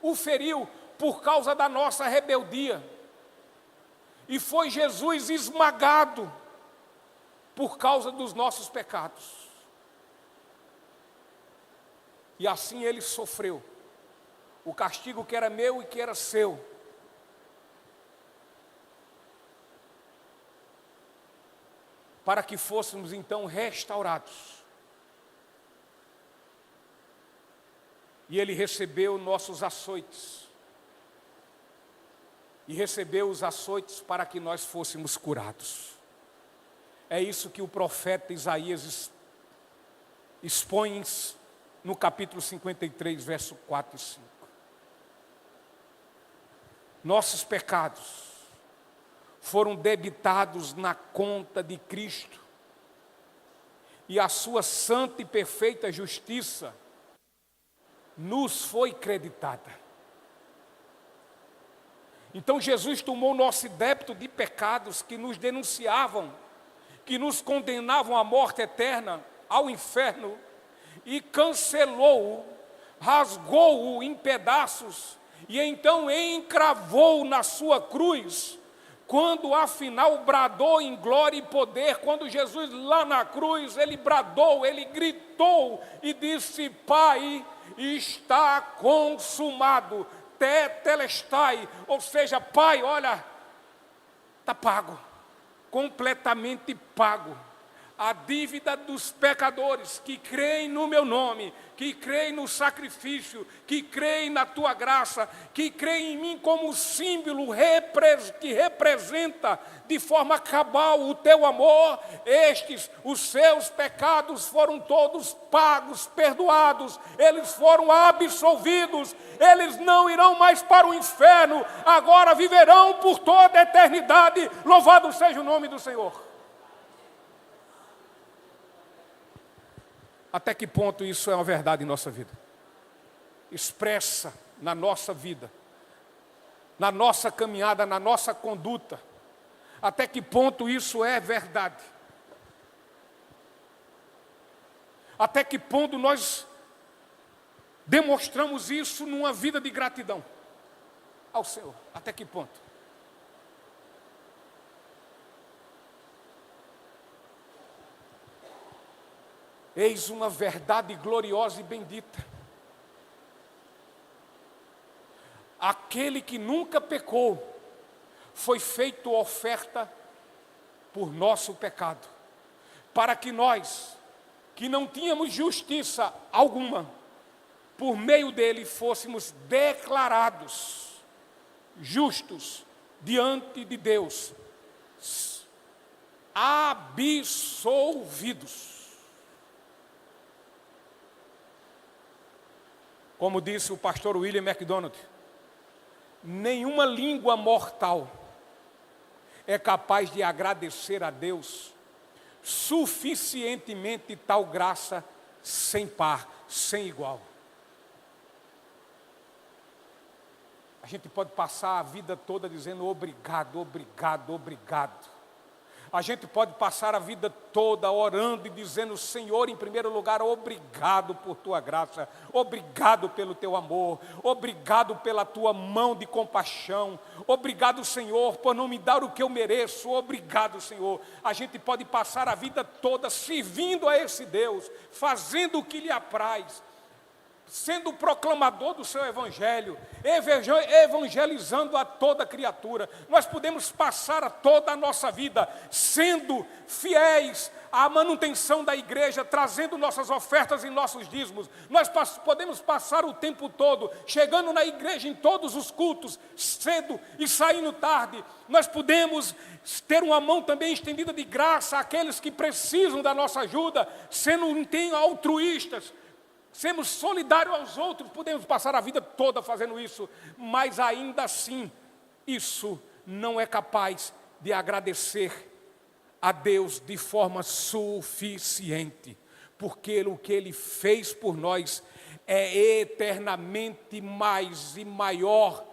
o feriu por causa da nossa rebeldia. E foi Jesus esmagado por causa dos nossos pecados. E assim ele sofreu o castigo que era meu e que era seu. Para que fôssemos então restaurados. E ele recebeu nossos açoites. E recebeu os açoites para que nós fôssemos curados. É isso que o profeta Isaías expõe no capítulo 53, verso 4 e 5. Nossos pecados foram debitados na conta de Cristo, e a sua santa e perfeita justiça nos foi creditada. Então Jesus tomou nosso débito de pecados que nos denunciavam, que nos condenavam à morte eterna, ao inferno, e cancelou-o, rasgou-o em pedaços, e então encravou na sua cruz, quando afinal bradou em glória e poder. Quando Jesus lá na cruz, ele bradou, ele gritou e disse: Pai, está consumado, tetelestai, ou seja, Pai, olha, está pago, completamente pago. a dívida dos pecadores que creem no meu nome, que creem no sacrifício, que creem na tua graça, que creem em mim como símbolo que representa de forma cabal o teu amor. Estes, os seus pecados foram todos pagos, perdoados, eles foram absolvidos, eles não irão mais para o inferno, agora viverão por toda a eternidade. Louvado seja o nome do Senhor. Até que ponto isso é uma verdade em nossa vida? Expressa na nossa vida, na nossa caminhada, na nossa conduta. Até que ponto isso é verdade? Até que ponto nós demonstramos isso numa vida de gratidão ao Senhor? Até que ponto? Eis uma verdade gloriosa e bendita. Aquele que nunca pecou foi feito oferta por nosso pecado, para que nós, que não tínhamos justiça alguma, por meio dele fôssemos declarados justos diante de Deus, absolvidos. Como disse o pastor William MacDonald, nenhuma língua mortal é capaz de agradecer a Deus suficientemente tal graça sem par, sem igual. A gente pode passar a vida toda dizendo obrigado, obrigado, obrigado. A gente pode passar a vida toda orando e dizendo: Senhor, em primeiro lugar, obrigado por tua graça, obrigado pelo teu amor, obrigado pela tua mão de compaixão, obrigado, Senhor, por não me dar o que eu mereço, obrigado, Senhor. A gente pode passar a vida toda servindo a esse Deus, fazendo o que lhe apraz, sendo proclamador do seu evangelho, evangelizando a toda criatura. Nós podemos passar toda a nossa vida sendo fiéis à manutenção da igreja, trazendo nossas ofertas e nossos dízimos. Nós podemos passar o tempo todo chegando na igreja em todos os cultos, cedo e saindo tarde. Nós podemos ter uma mão também estendida de graça àqueles que precisam da nossa ajuda, sendo altruístas, sermos solidários aos outros. Podemos passar a vida toda fazendo isso, mas ainda assim, isso não é capaz de agradecer a Deus de forma suficiente, porque o que Ele fez por nós é eternamente mais e maior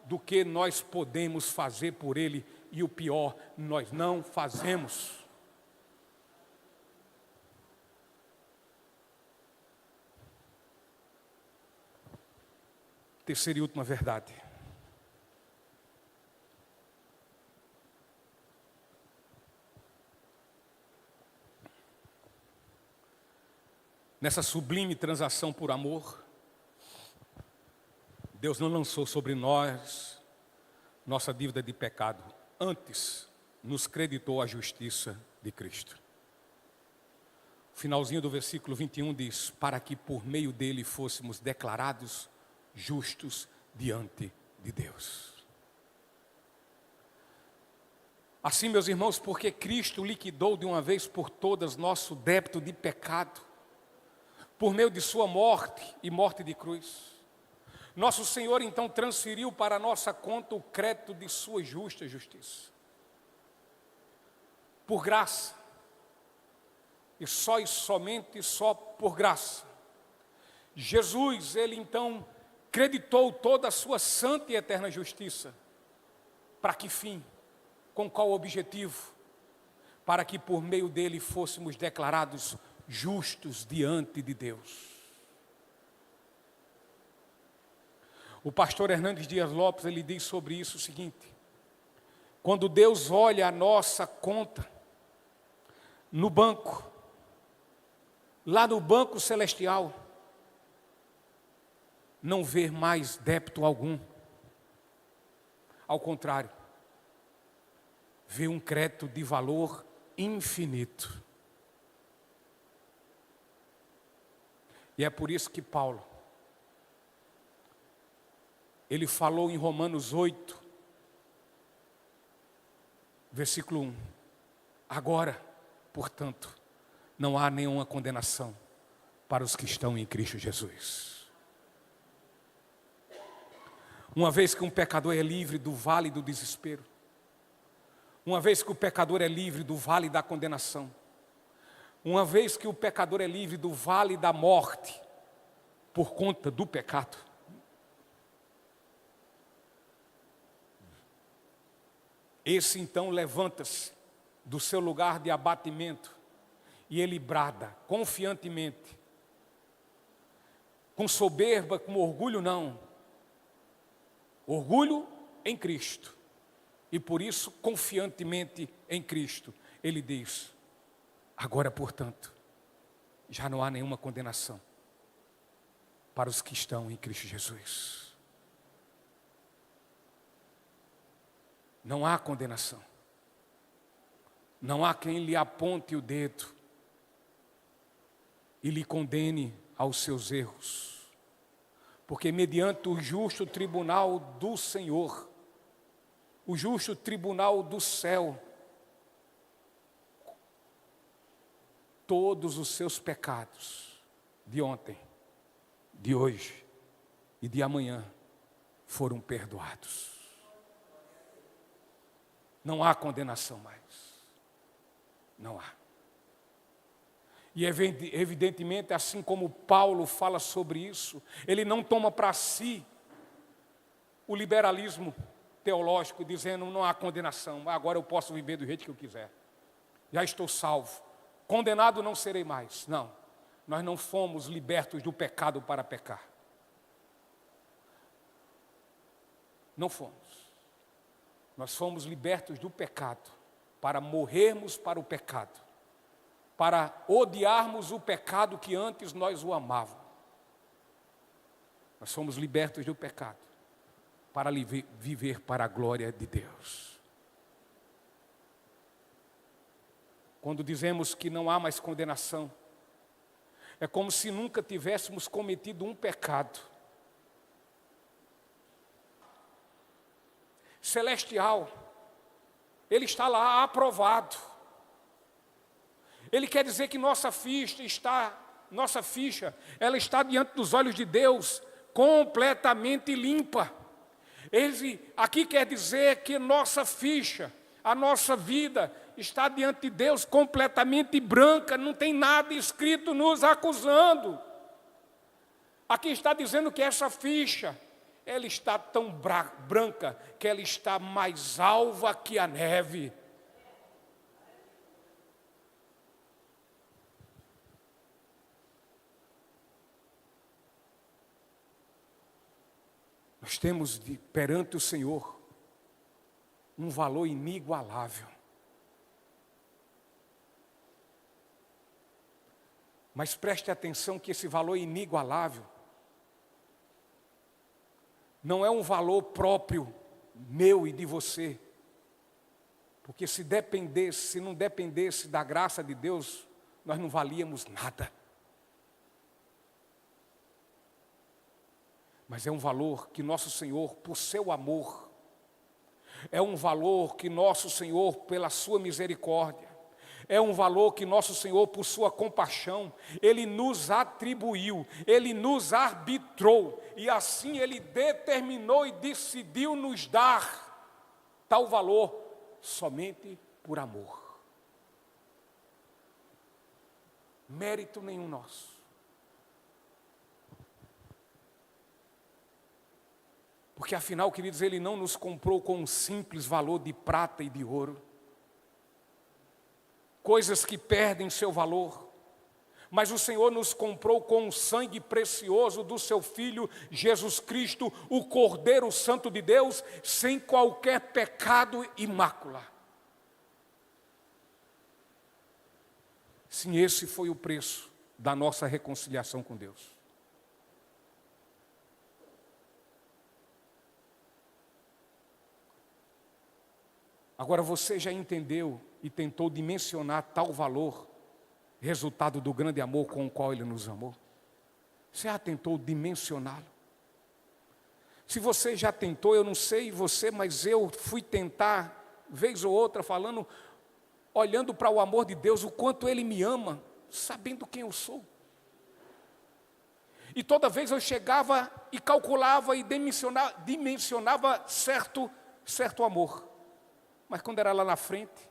do que nós podemos fazer por Ele, e o pior, nós não fazemos. Terceira e última verdade. Nessa sublime transação por amor, Deus não lançou sobre nós nossa dívida de pecado, antes nos creditou a justiça de Cristo. O finalzinho do versículo 21 diz: para que por meio dele fôssemos declarados justos diante de Deus. Assim, meus irmãos, porque Cristo liquidou de uma vez por todas nosso débito de pecado, por meio de sua morte e morte de cruz, nosso Senhor então transferiu para a nossa conta o crédito de sua justa justiça. Por graça, e somente por graça, Jesus, Ele então creditou toda a sua santa e eterna justiça. Para que fim? Com qual objetivo? Para que por meio dele fôssemos declarados justos diante de Deus. O pastor Hernandes Dias Lopes, ele diz sobre isso o seguinte: quando Deus olha a nossa conta no banco, lá no banco celestial, não ver mais débito algum. Ao contrário, vê um crédito de valor infinito. E é por isso que Paulo, ele falou em Romanos 8, versículo 1. Agora, portanto, não há nenhuma condenação para os que estão em Cristo Jesus. Uma vez que um pecador é livre do vale do desespero, uma vez que o pecador é livre do vale da condenação, uma vez que o pecador é livre do vale da morte, por conta do pecado, esse então levanta-se do seu lugar de abatimento e ele brada confiantemente, com soberba, com orgulho não, orgulho em Cristo, e por isso confiantemente em Cristo, ele diz: agora portanto, já não há nenhuma condenação para os que estão em Cristo Jesus. Não há condenação. Não há quem lhe aponte o dedo e lhe condene aos seus erros. Porque mediante o justo tribunal do Senhor, o justo tribunal do céu, todos os seus pecados de ontem, de hoje e de amanhã foram perdoados. Não há condenação mais. Não há. E evidentemente, assim como Paulo fala sobre isso, ele não toma para si o liberalismo teológico, dizendo não há condenação, agora eu posso viver do jeito que eu quiser. Já estou salvo. Condenado não serei mais. Não. Nós não fomos libertos do pecado para pecar. Não fomos. Nós fomos libertos do pecado para morrermos para o pecado, para odiarmos o pecado que antes nós o amávamos. Nós fomos libertos do pecado para viver para a glória de Deus. Quando dizemos que não há mais condenação, é como se nunca tivéssemos cometido um pecado. Celestial, ele está lá aprovado. Ele quer dizer que nossa ficha, ela está diante dos olhos de Deus completamente limpa. Ele aqui quer dizer que nossa ficha, a nossa vida está diante de Deus completamente branca, não tem nada escrito nos acusando. Aqui está dizendo que essa ficha, ela está tão branca que ela está mais alva que a neve. Nós temos perante o Senhor um valor inigualável. Mas preste atenção que esse valor inigualável não é um valor próprio meu e de você. Porque se não dependesse da graça de Deus, nós não valíamos nada. Mas é um valor que nosso Senhor, por seu amor, é um valor que nosso Senhor, pela sua misericórdia, é um valor que nosso Senhor, por sua compaixão, Ele nos atribuiu, Ele nos arbitrou, e assim Ele determinou e decidiu nos dar tal valor somente por amor. Mérito nenhum nosso. Porque afinal, queridos, Ele não nos comprou com um simples valor de prata e de ouro, coisas que perdem seu valor, mas o Senhor nos comprou com o sangue precioso do seu Filho Jesus Cristo, o Cordeiro Santo de Deus, sem qualquer pecado e mácula. Sim, esse foi o preço da nossa reconciliação com Deus. Agora você já entendeu e tentou dimensionar tal valor, resultado do grande amor com o qual Ele nos amou? Você já tentou dimensioná-lo? Se você já tentou, eu não sei você, mas eu fui tentar, vez ou outra, olhando para o amor de Deus, o quanto Ele me ama, sabendo quem eu sou. E toda vez eu chegava e calculava e dimensionava certo amor. Mas quando era lá na frente,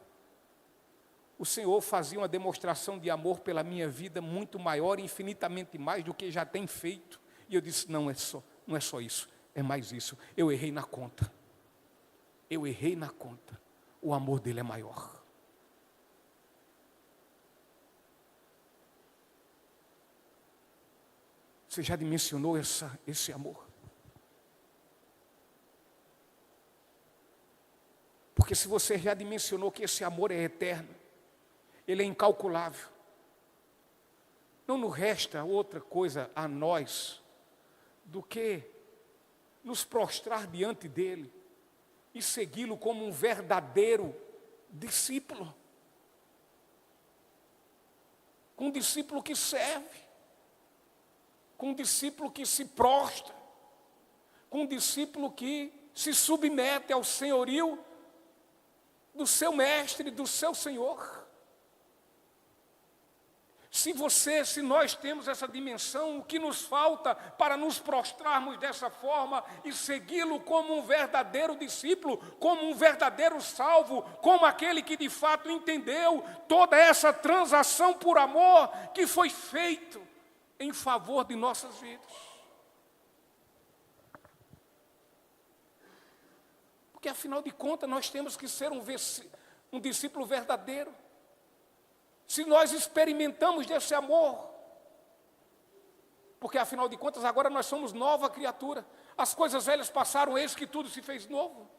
o Senhor fazia uma demonstração de amor pela minha vida muito maior, infinitamente mais do que já tem feito. E eu disse, não é só isso, é mais isso. Eu errei na conta. O amor dele é maior. Você já dimensionou esse amor? Porque se você já dimensionou que esse amor é eterno, ele é incalculável, não nos resta outra coisa a nós do que nos prostrar diante dele e segui-lo como um verdadeiro discípulo. Um discípulo que serve, com um discípulo que se prostra, com um discípulo que se submete ao senhorio do seu mestre, do seu Senhor. Se nós temos essa dimensão, o que nos falta para nos prostrarmos dessa forma e segui-lo como um verdadeiro discípulo, como um verdadeiro salvo, como aquele que de fato entendeu toda essa transação por amor que foi feito em favor de nossas vidas. Porque afinal de contas nós temos que ser um discípulo verdadeiro. Se nós experimentamos desse amor, porque afinal de contas agora nós somos nova criatura, as coisas velhas passaram, eis que tudo se fez novo.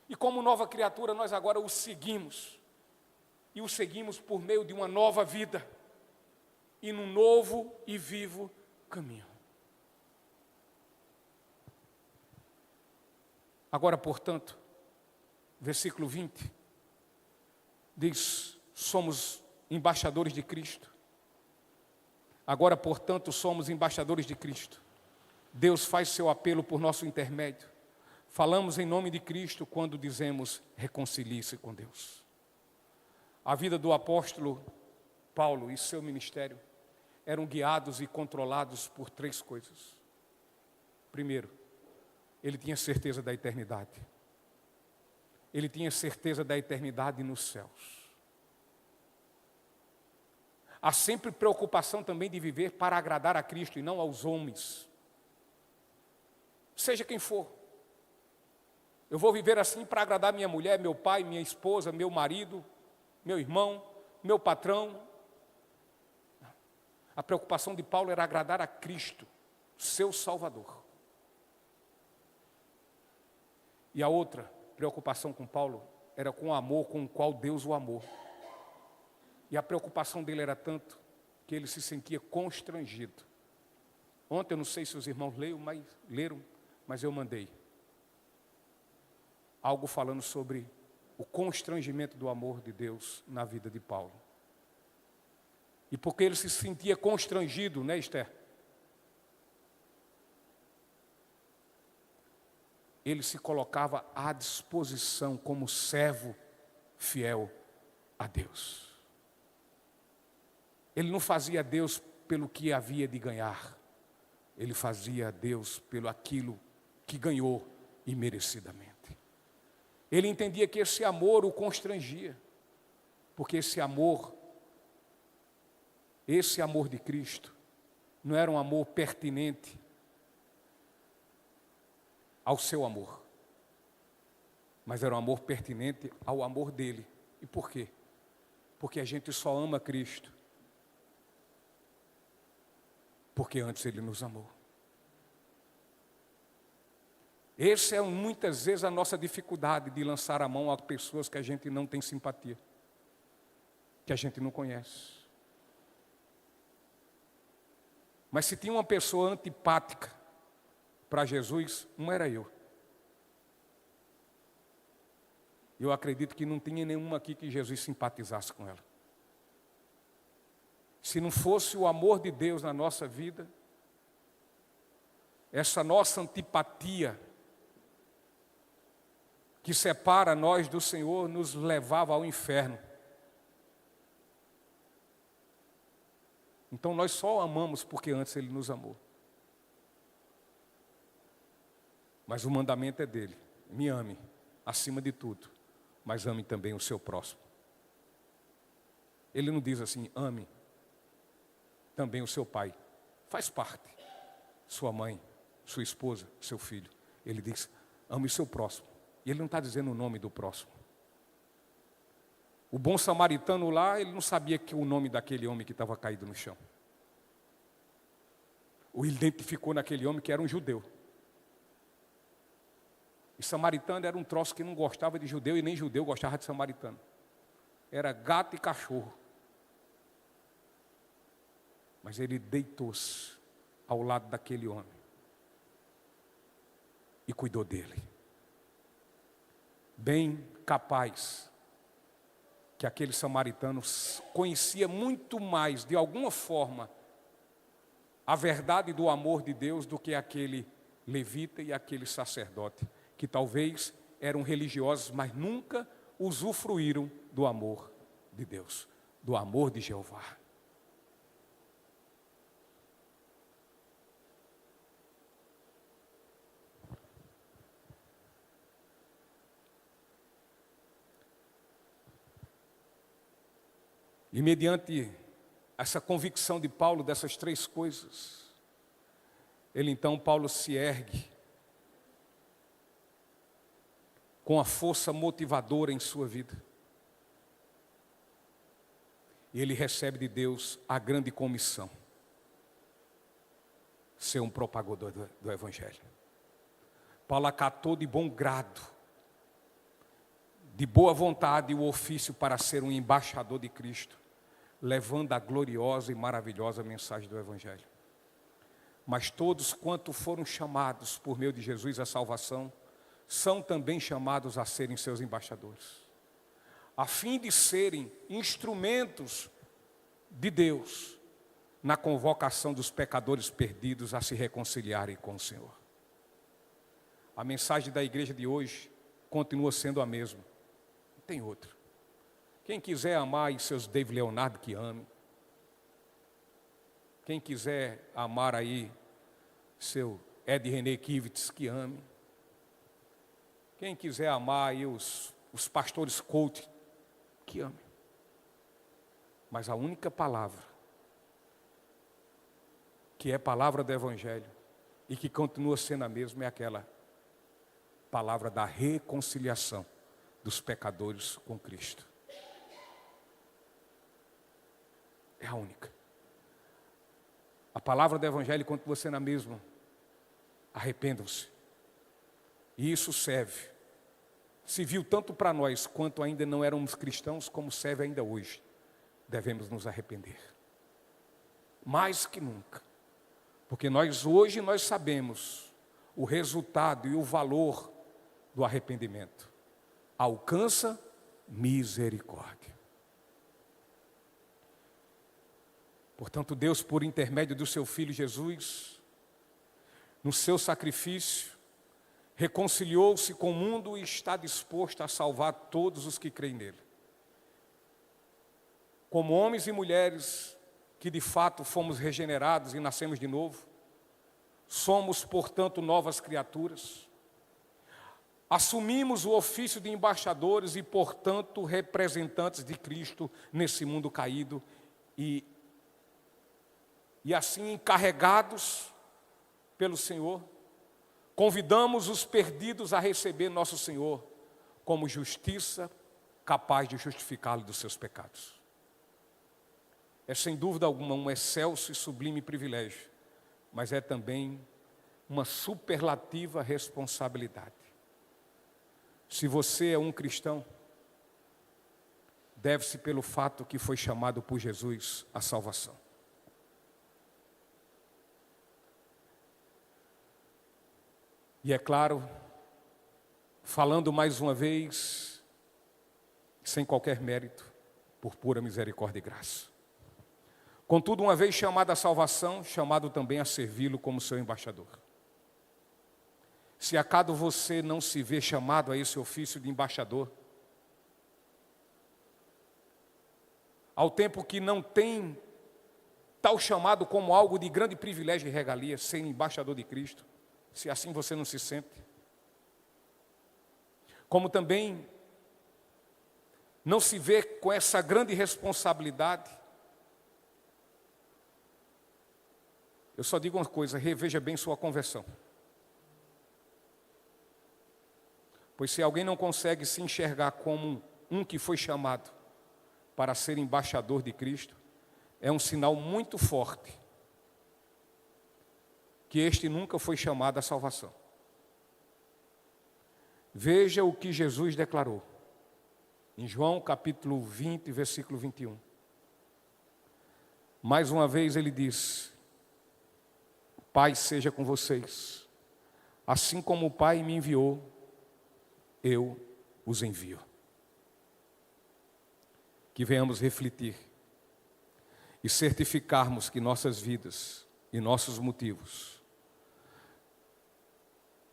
E como nova criatura nós agora o seguimos, e o seguimos por meio de uma nova vida, e num novo e vivo caminho. Agora, portanto, versículo 20, diz, somos embaixadores de Cristo. Agora, portanto, somos embaixadores de Cristo. Deus faz seu apelo por nosso intermédio. Falamos em nome de Cristo quando dizemos, reconcilie-se com Deus. A vida do apóstolo Paulo e seu ministério eram guiados e controlados por três coisas. Primeiro, ele tinha certeza da eternidade. Ele tinha certeza da eternidade nos céus. Há sempre preocupação também de viver para agradar a Cristo e não aos homens. Seja quem for. Eu vou viver assim para agradar minha mulher, meu pai, minha esposa, meu marido, meu irmão, meu patrão. A preocupação de Paulo era agradar a Cristo, seu Salvador. E a outra preocupação com Paulo era com o amor com o qual Deus o amou. E a preocupação dele era tanto que ele se sentia constrangido. Ontem, eu não sei se os irmãos leram, mas eu mandei algo falando sobre o constrangimento do amor de Deus na vida de Paulo. E porque ele se sentia constrangido, né, Esther? Ele se colocava à disposição como servo fiel a Deus. Ele não fazia Deus pelo que havia de ganhar. Ele fazia Deus pelo aquilo que ganhou imerecidamente. Ele entendia que esse amor o constrangia, porque esse amor de Cristo não era um amor pertinente ao seu amor, mas era um amor pertinente ao amor dele. E por quê? Porque a gente só ama Cristo porque antes ele nos amou. Essa é muitas vezes a nossa dificuldade de lançar a mão a pessoas que a gente não tem simpatia, que a gente não conhece. Mas se tinha uma pessoa antipática para Jesus, não era eu. Eu acredito que não tinha nenhuma aqui que Jesus simpatizasse com ela. Se não fosse o amor de Deus na nossa vida, essa nossa antipatia que separa nós do Senhor nos levava ao inferno. Então nós só o amamos porque antes Ele nos amou. Mas o mandamento é dele: me ame acima de tudo, mas ame também o seu próximo. Ele não diz assim: ame também o seu pai, faz parte, sua mãe, sua esposa, seu filho. Ele diz: ame o seu próximo. E ele não está dizendo o nome do próximo. O bom samaritano lá, ele não sabia que o nome daquele homem que estava caído no chão. O identificou naquele homem que era um judeu. E samaritano era um troço que não gostava de judeu e nem judeu gostava de samaritano. Era gato e cachorro. Mas ele deitou-se ao lado daquele homem e cuidou dele. Bem capaz que aquele samaritano conhecia muito mais, de alguma forma, a verdade do amor de Deus do que aquele levita e aquele sacerdote, que talvez eram religiosos, mas nunca usufruíram do amor de Deus, do amor de Jeová. E mediante essa convicção de Paulo dessas três coisas, Paulo se ergue com a força motivadora em sua vida. E ele recebe de Deus a grande comissão: ser um propagador do Evangelho. Paulo acatou de bom grado, de boa vontade, o ofício para ser um embaixador de Cristo, levando a gloriosa e maravilhosa mensagem do Evangelho. Mas todos quanto foram chamados por meio de Jesus à salvação, são também chamados a serem seus embaixadores, a fim de serem instrumentos de Deus na convocação dos pecadores perdidos a se reconciliarem com o Senhor. A mensagem da igreja de hoje continua sendo a mesma, não tem outra. Quem quiser amar aí seus David Leonardo, que ame. Quem quiser amar aí seu Ed René Kivitz, que ame. Quem quiser amar aí os pastores coach, que ame. Mas a única palavra, que é palavra do Evangelho, e que continua sendo a mesma, é aquela palavra da reconciliação dos pecadores com Cristo. É a única. A palavra do Evangelho continua sendo a mesma. Arrependam-se. E isso serviu tanto para nós, quanto ainda não éramos cristãos, como serve ainda hoje. Devemos nos arrepender. Mais que nunca. Porque hoje nós sabemos o resultado e o valor do arrependimento. Alcança misericórdia. Portanto, Deus, por intermédio do seu Filho Jesus, no seu sacrifício, reconciliou-se com o mundo e está disposto a salvar todos os que creem nele. Como homens e mulheres que de fato fomos regenerados e nascemos de novo, somos, portanto, novas criaturas. Assumimos o ofício de embaixadores e, portanto, representantes de Cristo nesse mundo caído e assim encarregados pelo Senhor, convidamos os perdidos a receber nosso Senhor como justiça capaz de justificá-lo dos seus pecados. É sem dúvida alguma um excelso e sublime privilégio, mas é também uma superlativa responsabilidade. Se você é um cristão, deve-se pelo fato que foi chamado por Jesus à salvação. E é claro, falando mais uma vez, sem qualquer mérito, por pura misericórdia e graça. Contudo, uma vez chamado à salvação, chamado também a servi-lo como seu embaixador. Se acaso você não se vê chamado a esse ofício de embaixador, ao tempo que não tem tal chamado como algo de grande privilégio e regalia, ser embaixador de Cristo, se assim você não se sente. Como também não se vê com essa grande responsabilidade, eu só digo uma coisa, reveja bem sua conversão. Pois se alguém não consegue se enxergar como um que foi chamado para ser embaixador de Cristo, é um sinal muito forte que este nunca foi chamado à salvação. Veja o que Jesus declarou em João capítulo 20, versículo 21. Mais uma vez ele diz: Pai seja com vocês, assim como o Pai me enviou, eu os envio. Que venhamos refletir e certificarmos que nossas vidas e nossos motivos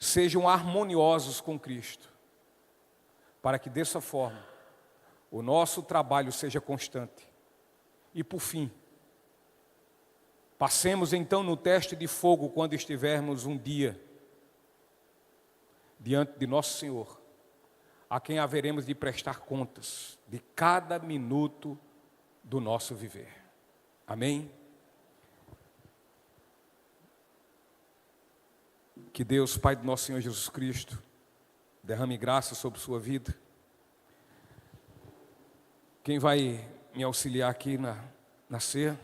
sejam harmoniosos com Cristo, para que dessa forma o nosso trabalho seja constante. E por fim, passemos então no teste de fogo quando estivermos um dia diante de nosso Senhor, a quem haveremos de prestar contas de cada minuto do nosso viver. Amém? Que Deus, Pai do nosso Senhor Jesus Cristo, derrame graça sobre sua vida. Quem vai me auxiliar aqui na ceia?